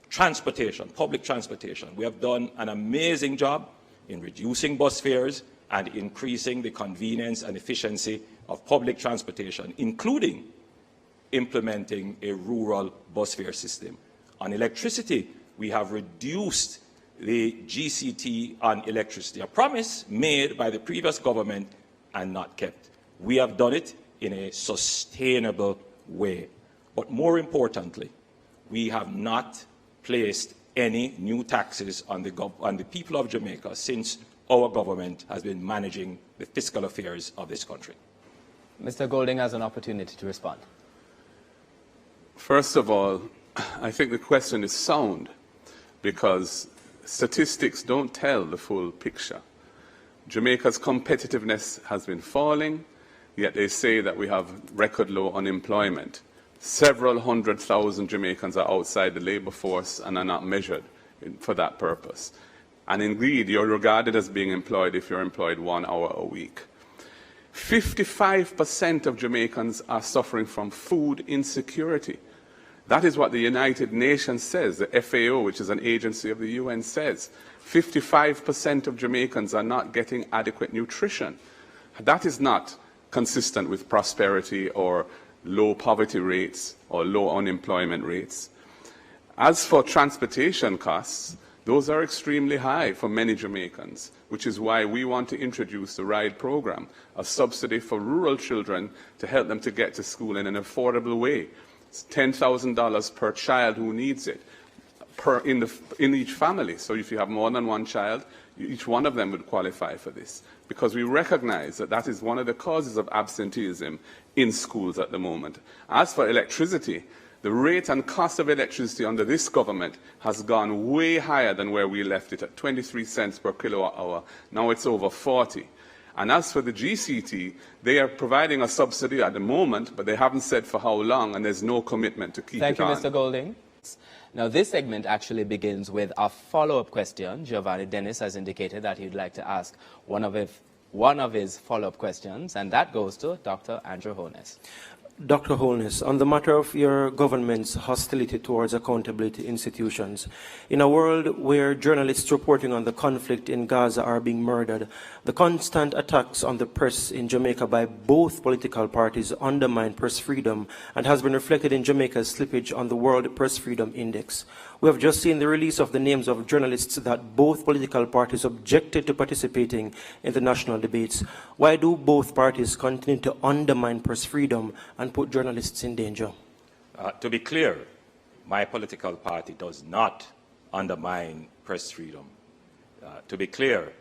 Transportation, public transportation. We have done an amazing job in reducing bus fares and increasing the convenience and efficiency of public transportation, including implementing a rural bus fare system. On electricity, we have reduced the GCT on electricity, a promise made by the previous government and not kept. We have done it in a sustainable way. But more importantly, we have not placed any new taxes on the people of Jamaica since our government has been managing the fiscal affairs of this country. Mr. Golding has an opportunity to respond. First of all, I think the question is sound because statistics don't tell the full picture. Jamaica's competitiveness has been falling, yet they say that we have record low unemployment. Several 100,000 Jamaicans are outside the labour force and are not measured for that purpose. And indeed, you're regarded as being employed if you're employed 1 hour a week. 55% of Jamaicans are suffering from food insecurity. That is what the United Nations says, the FAO, which is an agency of the UN, says. 55% of Jamaicans are not getting adequate nutrition. That is not consistent with prosperity or low poverty rates or low unemployment rates. As for transportation costs, those are extremely high for many Jamaicans, which is why we want to introduce the RIDE program, a subsidy for rural children to help them to get to school in an affordable way. It's $10,000 per child who needs it in each family. So if you have more than one child, each one of them would qualify for this, because we recognize that that is one of the causes of absenteeism in schools at the moment. As for electricity, the rate and cost of electricity under this government has gone way higher than where we left it at 23 cents per kilowatt hour. Now it's over 40. And as for the GCT, they are providing a subsidy at the moment, but they haven't said for how long, and there's no commitment to keep it on. Thank you, Mr. Golding. Now, this segment actually begins with a follow-up question. Giovanni Dennis has indicated that he'd like to ask one of his follow-up questions, and that goes to Dr. Andrew Holness. Dr. Holness, on the matter of your government's hostility towards accountability institutions, in a world where journalists reporting on the conflict in Gaza are being murdered, the constant attacks on the press in Jamaica by both political parties undermine press freedom and has been reflected in Jamaica's slippage on the World Press Freedom Index. We have just seen the release of the names of journalists that both political parties objected to participating in the national debates. Why do both parties continue to undermine press freedom and put journalists in danger? To be clear, my political party does not undermine press freedom. To be clear,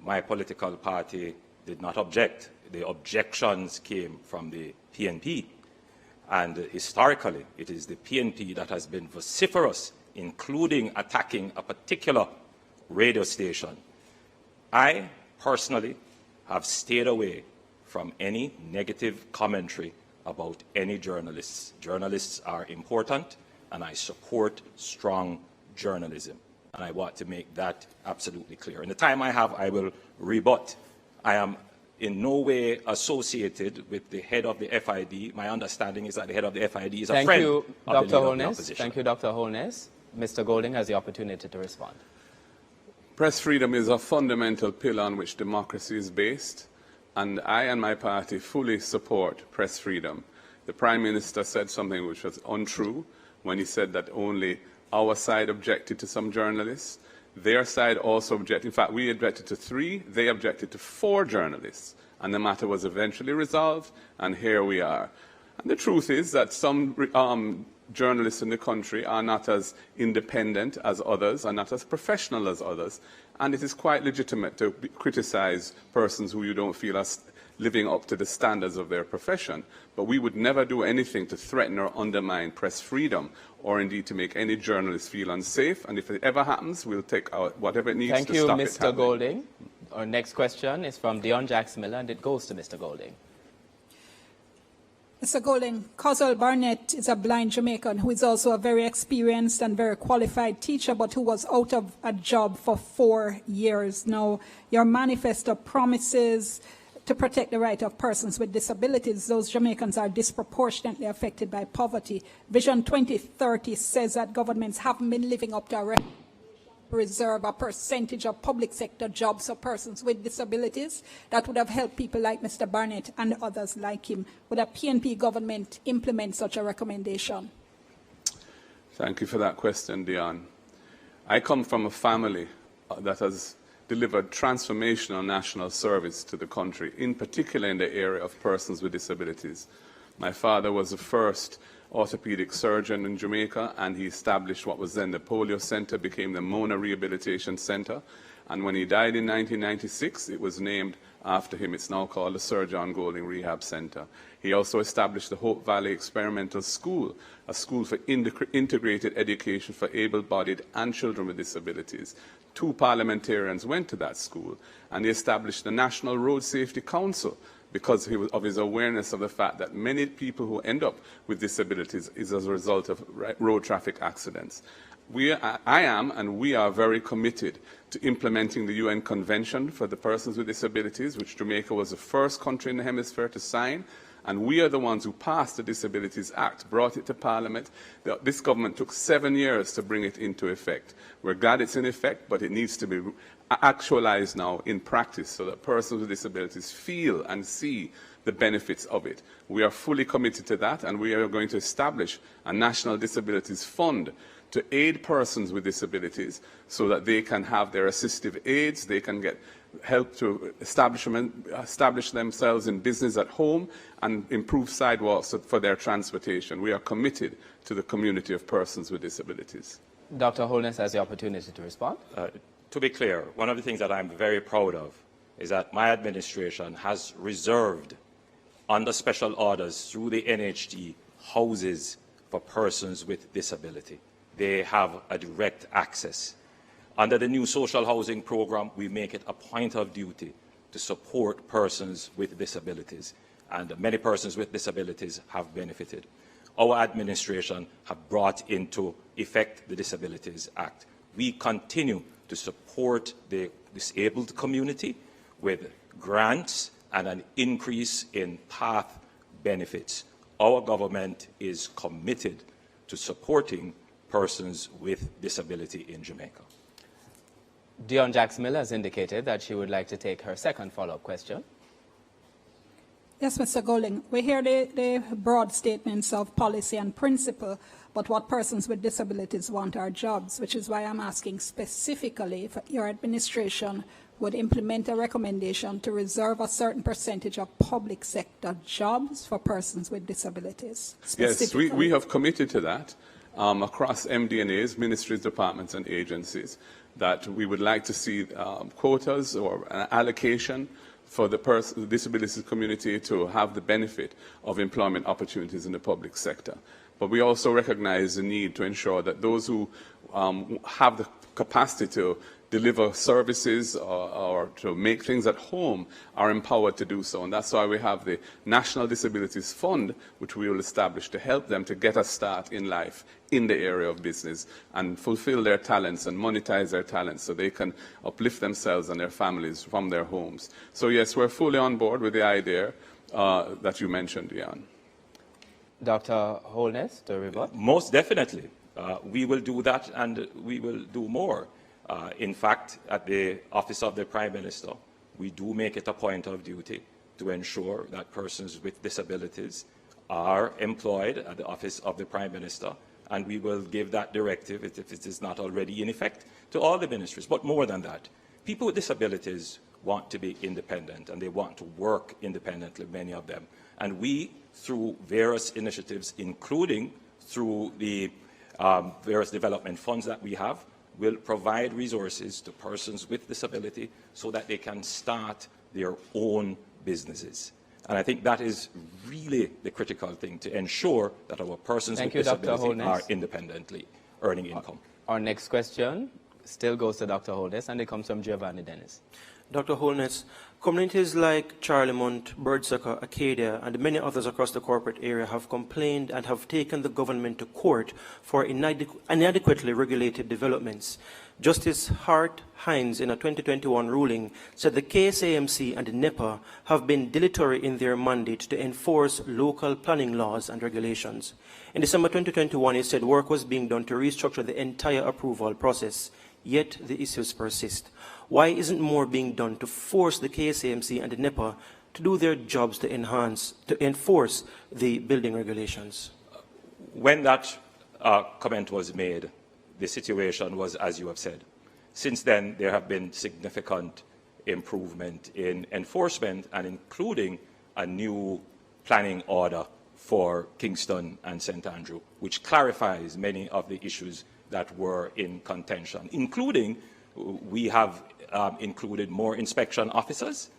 my political party did not object. The objections came from the PNP. And historically, it is the PNP that has been vociferous, including attacking a particular radio station. I personally have stayed away from any negative commentary about any journalists. Journalists are important, and I support strong journalism. And I want to make that absolutely clear. In the time I have, I will rebut. I am in no way associated with the head of the FID. My understanding is that the head of the FID is a friend of the leader of the opposition. Thank you, Dr. Holness. Mr. Golding has the opportunity to respond. Press freedom is a fundamental pillar on which democracy is based, and I and my party fully support press freedom. The Prime Minister said something which was untrue when he said that only our side objected to some journalists. Their side also objected. In fact, we objected to 3, they objected to 4 journalists, and the matter was eventually resolved, and here we are. And the truth is that some journalists in the country are not as independent as others, are not as professional as others, and it is quite legitimate to criticize persons who you don't feel are living up to the standards of their profession. But we would never do anything to threaten or undermine press freedom, or indeed to make any journalist feel unsafe. And if it ever happens, we'll take out whatever it needs to stop it happening. Thank you, Mr. Golding. Our next question is from Dion Jackson-Miller, and it goes to Mr. Golding. Mr. Golding, Coswell Barnett is a blind Jamaican who is also a very experienced and very qualified teacher, but who was out of a job for 4 years. Now, your manifesto promises to protect the right of persons with disabilities. Those Jamaicans are disproportionately affected by poverty. Vision 2030 says that governments haven't been living up to a recommendation to reserve a percentage of public sector jobs for persons with disabilities. That would have helped people like Mr. Barnett and others like him. Would a PNP government implement such a recommendation? Thank you for that question, Dion. I come from a family that has delivered transformational national service to the country, in particular in the area of persons with disabilities. My father was the first orthopedic surgeon in Jamaica, and he established what was then the Polio Center, became the Mona Rehabilitation Center. And when he died in 1996, it was named after him. It's now called the Sir John Golding Rehab Center. He also established the Hope Valley Experimental School, a school for integrated education for able-bodied and children with disabilities. 2 parliamentarians went to that school, and he established the National Road Safety Council because of his awareness of the fact that many people who end up with disabilities is as a result of road traffic accidents. I am and we are very committed to implementing the UN Convention for the Persons with Disabilities, which Jamaica was the first country in the hemisphere to sign. And we are the ones who passed the Disabilities Act, brought it to Parliament. This government took 7 years to bring it into effect. We're glad it's in effect, but it needs to be actualized now in practice so that persons with disabilities feel and see the benefits of it. We are fully committed to that, and we are going to establish a National Disabilities Fund to aid persons with disabilities so that they can have their assistive aids, they can get help to establish themselves in business at home and improve sidewalks for their transportation. We are committed to the community of persons with disabilities. Dr. Holness has the opportunity to respond. To be clear, one of the things that I'm very proud of is that my administration has reserved, under special orders through the NHD, houses for persons with disability. They have a direct access. Under the new social housing program, we make it a point of duty to support persons with disabilities, and many persons with disabilities have benefited. Our administration have brought into effect the Disabilities Act. We continue to support the disabled community with grants and an increase in PATH benefits. Our government is committed to supporting persons with disability in Jamaica. Dion Jackson-Miller has indicated that she would like to take her second follow-up question. Yes, Mr. Golding, we hear the broad statements of policy and principle, but what persons with disabilities want are jobs, which is why I'm asking specifically if your administration would implement a recommendation to reserve a certain percentage of public sector jobs for persons with disabilities. Yes, we have committed to that across MD&As, ministries, departments and agencies, that we would like to see quotas or an allocation for the disability community to have the benefit of employment opportunities in the public sector. But we also recognize the need to ensure that those who have the capacity to deliver services or to make things at home are empowered to do so. And that's why we have the National Disabilities Fund, which we will establish to help them to get a start in life in the area of business and fulfill their talents and monetize their talents so they can uplift themselves and their families from their homes. So yes, we're fully on board with the idea that you mentioned, Jan. Dr. Holness, to rebut. Most definitely. We will do that, and we will do more. In fact, at the Office of the Prime Minister, we do make it a point of duty to ensure that persons with disabilities are employed at the Office of the Prime Minister, and we will give that directive, if it is not already in effect, to all the ministries. But more than that, people with disabilities want to be independent, and they want to work independently, many of them. And we, through various initiatives, including through the various development funds that we have, will provide resources to persons with disability so that they can start their own businesses. And I think that is really the critical thing, to ensure that our persons with disability are independently earning income. Our next question still goes to Dr. Holness, and it comes from Giovanni Dennis. Dr. Holness, communities like Charlemont, Birdsucker, Acadia, and many others across the corporate area have complained and have taken the government to court for inadequately regulated developments. Justice Hart Hines, in a 2021 ruling, said the KSAMC and NEPA have been dilatory in their mandate to enforce local planning laws and regulations. In December 2021, he said work was being done to restructure the entire approval process, yet the issues persist. Why isn't more being done to force the KSAMC and the NEPA to do their jobs to enforce the building regulations? When that comment was made, the situation was as you have said. Since then, there have been significant improvement in enforcement, and including a new planning order for Kingston and St. Andrew, which clarifies many of the issues that were in contention, including we have included more inspection officers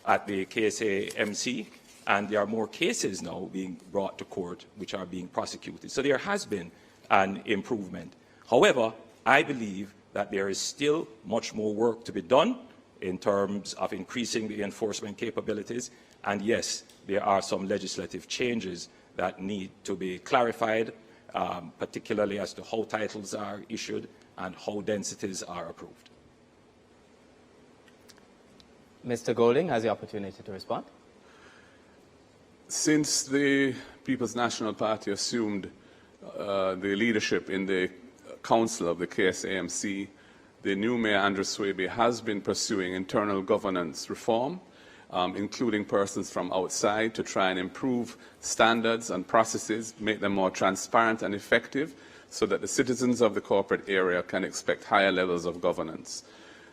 at the KSAMC, and there are more cases now being brought to court which are being prosecuted. So there has been an improvement. However, I believe that there is still much more work to be done in terms of increasing the enforcement capabilities. And yes, there are some legislative changes that need to be clarified, particularly as to how titles are issued and how densities are approved. Mr. Golding has the opportunity to respond. Since the People's National Party assumed the leadership in the council of the KSAMC, the new Mayor Andrew Swaby has been pursuing internal governance reform, including persons from outside, to try and improve standards and processes, make them more transparent and effective, so that the citizens of the corporate area can expect higher levels of governance.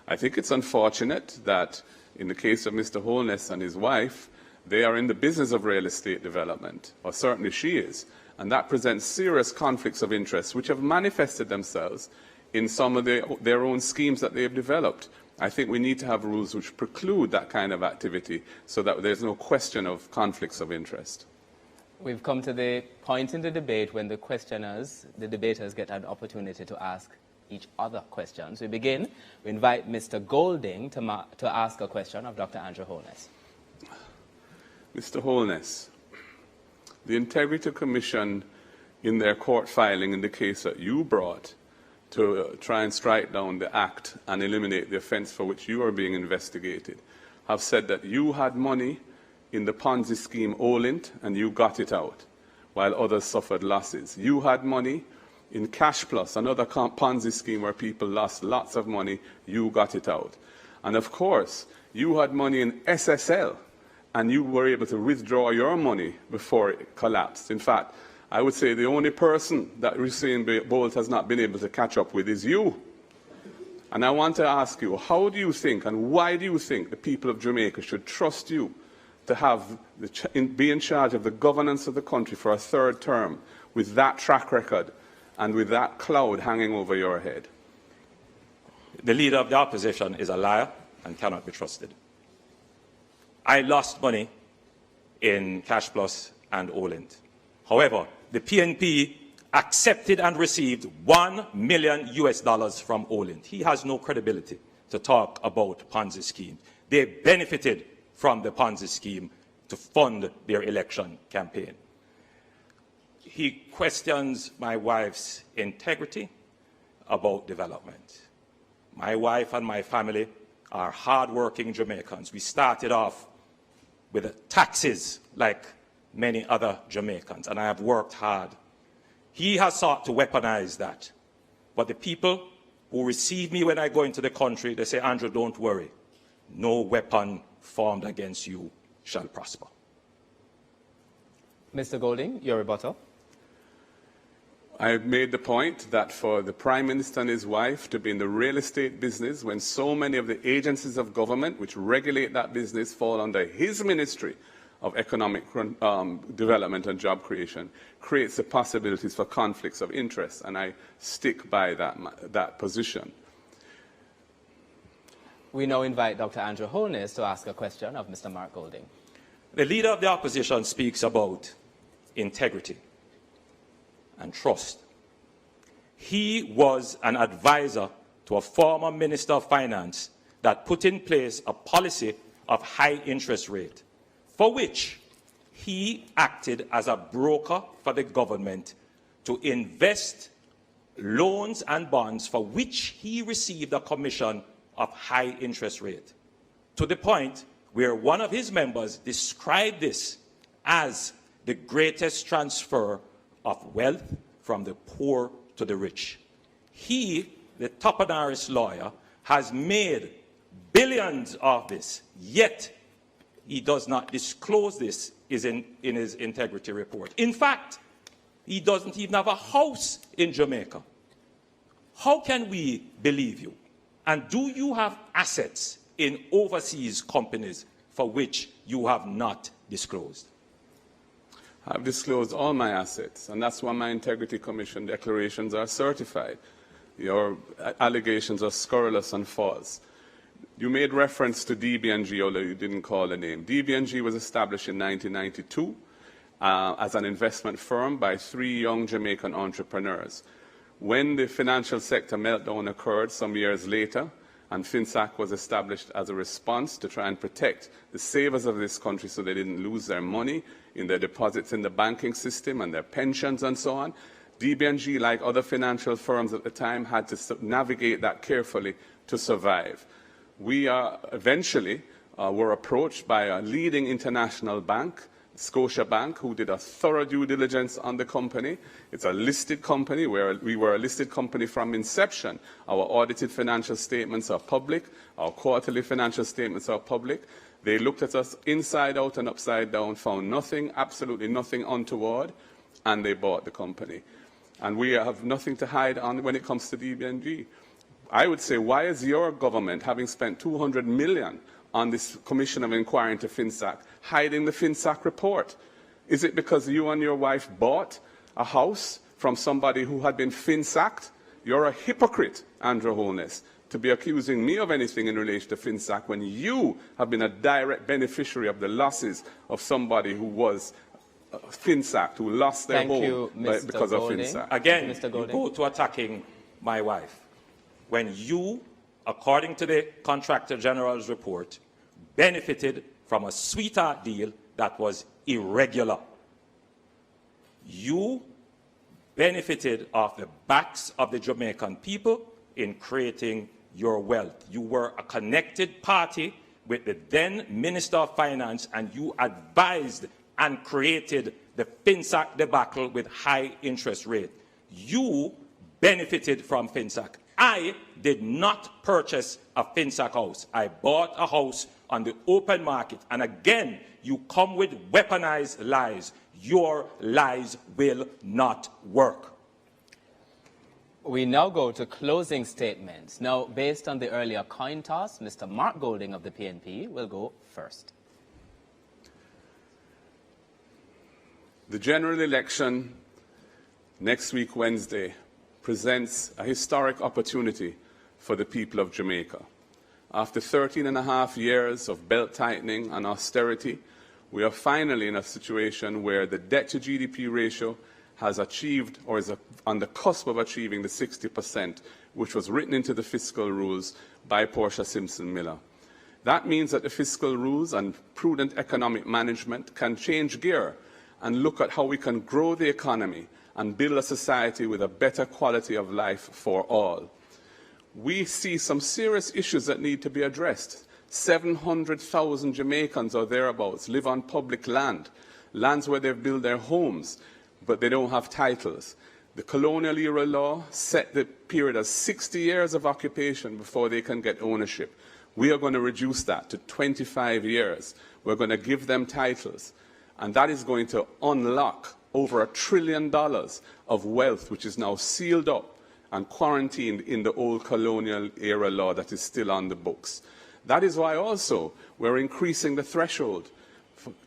I think it's unfortunate that in the case of Mr. Holness and his wife, they are in the business of real estate development, or certainly she is, and that presents serious conflicts of interest which have manifested themselves in some of their own schemes that they have developed. I think we need to have rules which preclude that kind of activity so that there's no question of conflicts of interest. We've come to the point in the debate when the debaters get an opportunity to ask each other questions. We begin. We invite Mr. Golding to ask a question of Dr. Andrew Holness. Mr. Holness, the Integrity Commission, in their court filing in the case that you brought to try and strike down the act and eliminate the offence for which you are being investigated, have said that you had money in the Ponzi scheme Olint and you got it out, while others suffered losses. You had money in Cash Plus, another Ponzi scheme where people lost lots of money, you got it out. And of course, you had money in SSL, and you were able to withdraw your money before it collapsed. In fact, I would say the only person that Usain Bolt has not been able to catch up with is you. And I want to ask you, how do you think and why do you think the people of Jamaica should trust you to be in charge of the governance of the country for a third term with that track record and with that cloud hanging over your head? The leader of the opposition is a liar and cannot be trusted. I lost money in Cash Plus and Olent. However, the PNP accepted and received $1 million from Olent. He has no credibility to talk about Ponzi scheme. They benefited from the Ponzi scheme to fund their election campaign. He questions my wife's integrity about development. My wife and my family are hardworking Jamaicans. We started off with taxes like many other Jamaicans, and I have worked hard. He has sought to weaponize that. But the people who receive me when I go into the country, they say, Andrew, don't worry. No weapon formed against you shall prosper. Mr. Golding, your rebuttal. I made the point that for the Prime Minister and his wife to be in the real estate business when so many of the agencies of government which regulate that business fall under his Ministry of Economic Development and Job Creation creates the possibilities for conflicts of interest, and I stick by that position. We now invite Dr. Andrew Holness to ask a question of Mr. Mark Golding. The Leader of the Opposition speaks about integrity and trust. He was an advisor to a former Minister of Finance that put in place a policy of high interest rate, for which he acted as a broker for the government to invest loans and bonds for which he received a commission of high interest rate, to the point where one of his members described this as the greatest transfer of wealth from the poor to the rich. He, the Toponaris lawyer, has made billions of this, yet he does not disclose this in his integrity report. In fact, he doesn't even have a house in Jamaica. How can we believe you? And do you have assets in overseas companies for which you have not disclosed? I've disclosed all my assets, and that's why my Integrity Commission declarations are certified. Your allegations are scurrilous and false. You made reference to DB&G, although you didn't call the name. DB&G was established in 1992 as an investment firm by 3 young Jamaican entrepreneurs. When the financial sector meltdown occurred some years later, and FinSAC was established as a response to try and protect the savers of this country so they didn't lose their money in their deposits in the banking system and their pensions and so on, DB&G, like other financial firms at the time, had to navigate that carefully to survive. We eventually were approached by a leading international bank, Scotiabank, who did a thorough due diligence on the company. It's a listed company. We were a listed company from inception. Our audited financial statements are public. Our quarterly financial statements are public. They looked at us inside out and upside down, found nothing, absolutely nothing untoward, and they bought the company. And we have nothing to hide on when it comes to DB&G. I would say, why is your government, having spent $200 million on this Commission of Inquiry into FinSAC, hiding the FinSAC report? Is it because you and your wife bought a house from somebody who had been FinSAC'd? You're a hypocrite, Andrew Holness, to be accusing me of anything in relation to FinSAC when you have been a direct beneficiary of the losses of somebody who was FinSAC, who lost their home because of FinSAC. Again, Mr. you go to attacking my wife when you, according to the Contractor General's report, benefited from a sweetheart deal that was irregular. You benefited off the backs of the Jamaican people in creating your wealth. You were a connected party with the then Minister of Finance, and you advised and created the FinSAC debacle with high interest rate. You benefited from FinSAC. I did not purchase a FinSAC house. I bought a house on the open market. And again, you come with weaponized lies. Your lies will not work. We now go to closing statements. Now, based on the earlier coin toss, Mr. Mark Golding of the PNP will go first. The general election next week, Wednesday, presents a historic opportunity for the people of Jamaica. After 13 and a half years of belt tightening and austerity, we are finally in a situation where the debt to GDP ratio has achieved or is on the cusp of achieving the 60%, which was written into the fiscal rules by Portia Simpson Miller. That means that the fiscal rules and prudent economic management can change gear and look at how we can grow the economy and build a society with a better quality of life for all. We see some serious issues that need to be addressed. 700,000 Jamaicans or thereabouts live on public land, lands where they've built their homes, but they don't have titles. The colonial era law set the period as 60 years of occupation before they can get ownership. We are going to reduce that to 25 years. We're going to give them titles. And that is going to unlock over $1 trillion of wealth, which is now sealed up and quarantined in the old colonial era law that is still on the books. That is why also we're increasing the threshold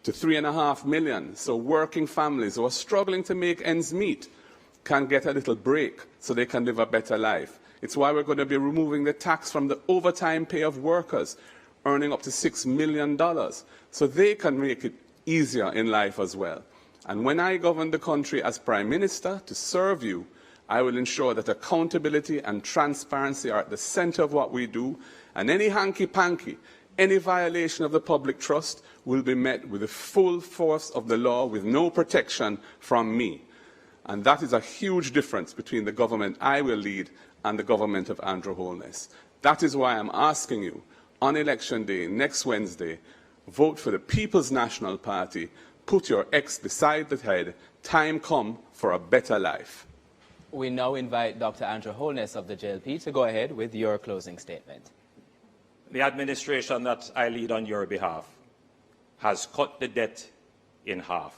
to 3.5 million. So working families who are struggling to make ends meet can get a little break so they can live a better life. It's why we're going to be removing the tax from the overtime pay of workers earning up to $6 million so they can make it easier in life as well. And when I govern the country as Prime Minister to serve you, I will ensure that accountability and transparency are at the center of what we do, and any hanky-panky, any violation of the public trust will be met with the full force of the law with no protection from me. And that is a huge difference between the government I will lead and the government of Andrew Holness. That is why I'm asking you, on Election Day, next Wednesday, vote for the People's National Party, put your ex beside the head, time come for a better life. We now invite Dr. Andrew Holness of the JLP to go ahead with your closing statement. The administration that I lead on your behalf has cut the debt in half.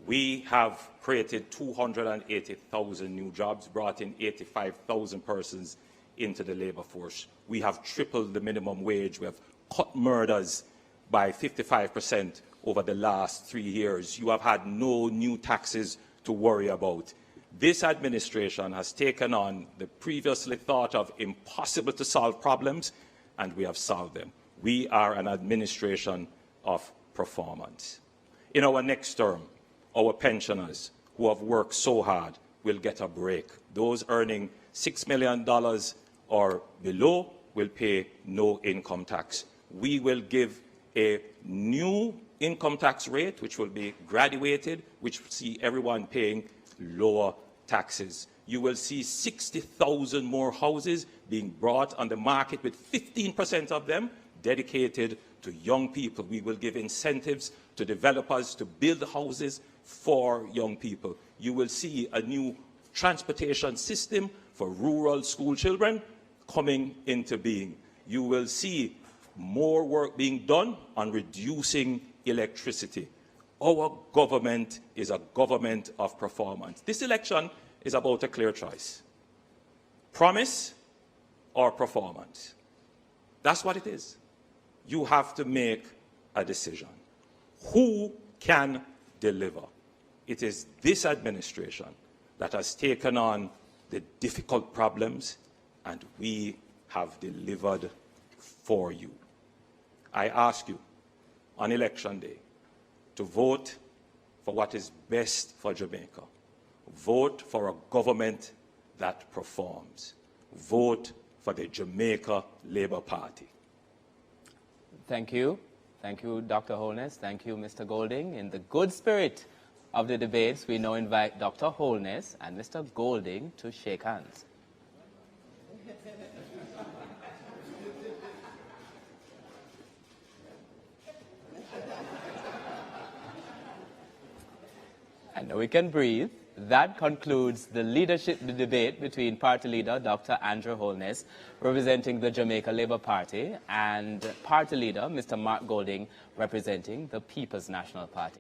We have created 280,000 new jobs, brought in 85,000 persons into the labor force. We have tripled the minimum wage. We have cut murders by 55% over the last 3 years. You have had no new taxes to worry about. This administration has taken on the previously thought of impossible to solve problems, and we have solved them. We are an administration of performance. In our next term, our pensioners who have worked so hard will get a break. Those earning $6 million or below will pay no income tax. We will give a new income tax rate, which will be graduated, which will see everyone paying lower taxes. You will see 60,000 more houses being brought on the market, with 15% of them dedicated to young people. We will give incentives to developers to build houses for young people. You will see a new transportation system for rural school children coming into being. You will see more work being done on reducing electricity. Our government is a government of performance. This election is about a clear choice: promise or performance. That's what it is. You have to make a decision. Who can deliver? It is this administration that has taken on the difficult problems, and we have delivered for you. I ask you on Election Day to vote for what is best for Jamaica. Vote for a government that performs. Vote for the Jamaica Labour Party. Thank you. Thank you, Dr. Holness. Thank you, Mr. Golding. In the good spirit of the debates, we now invite Dr. Holness and Mr. Golding to shake hands. And now we can breathe. That concludes the leadership debate between Party Leader Dr. Andrew Holness, representing the Jamaica Labour Party, and Party Leader Mr. Mark Golding, representing the People's National Party.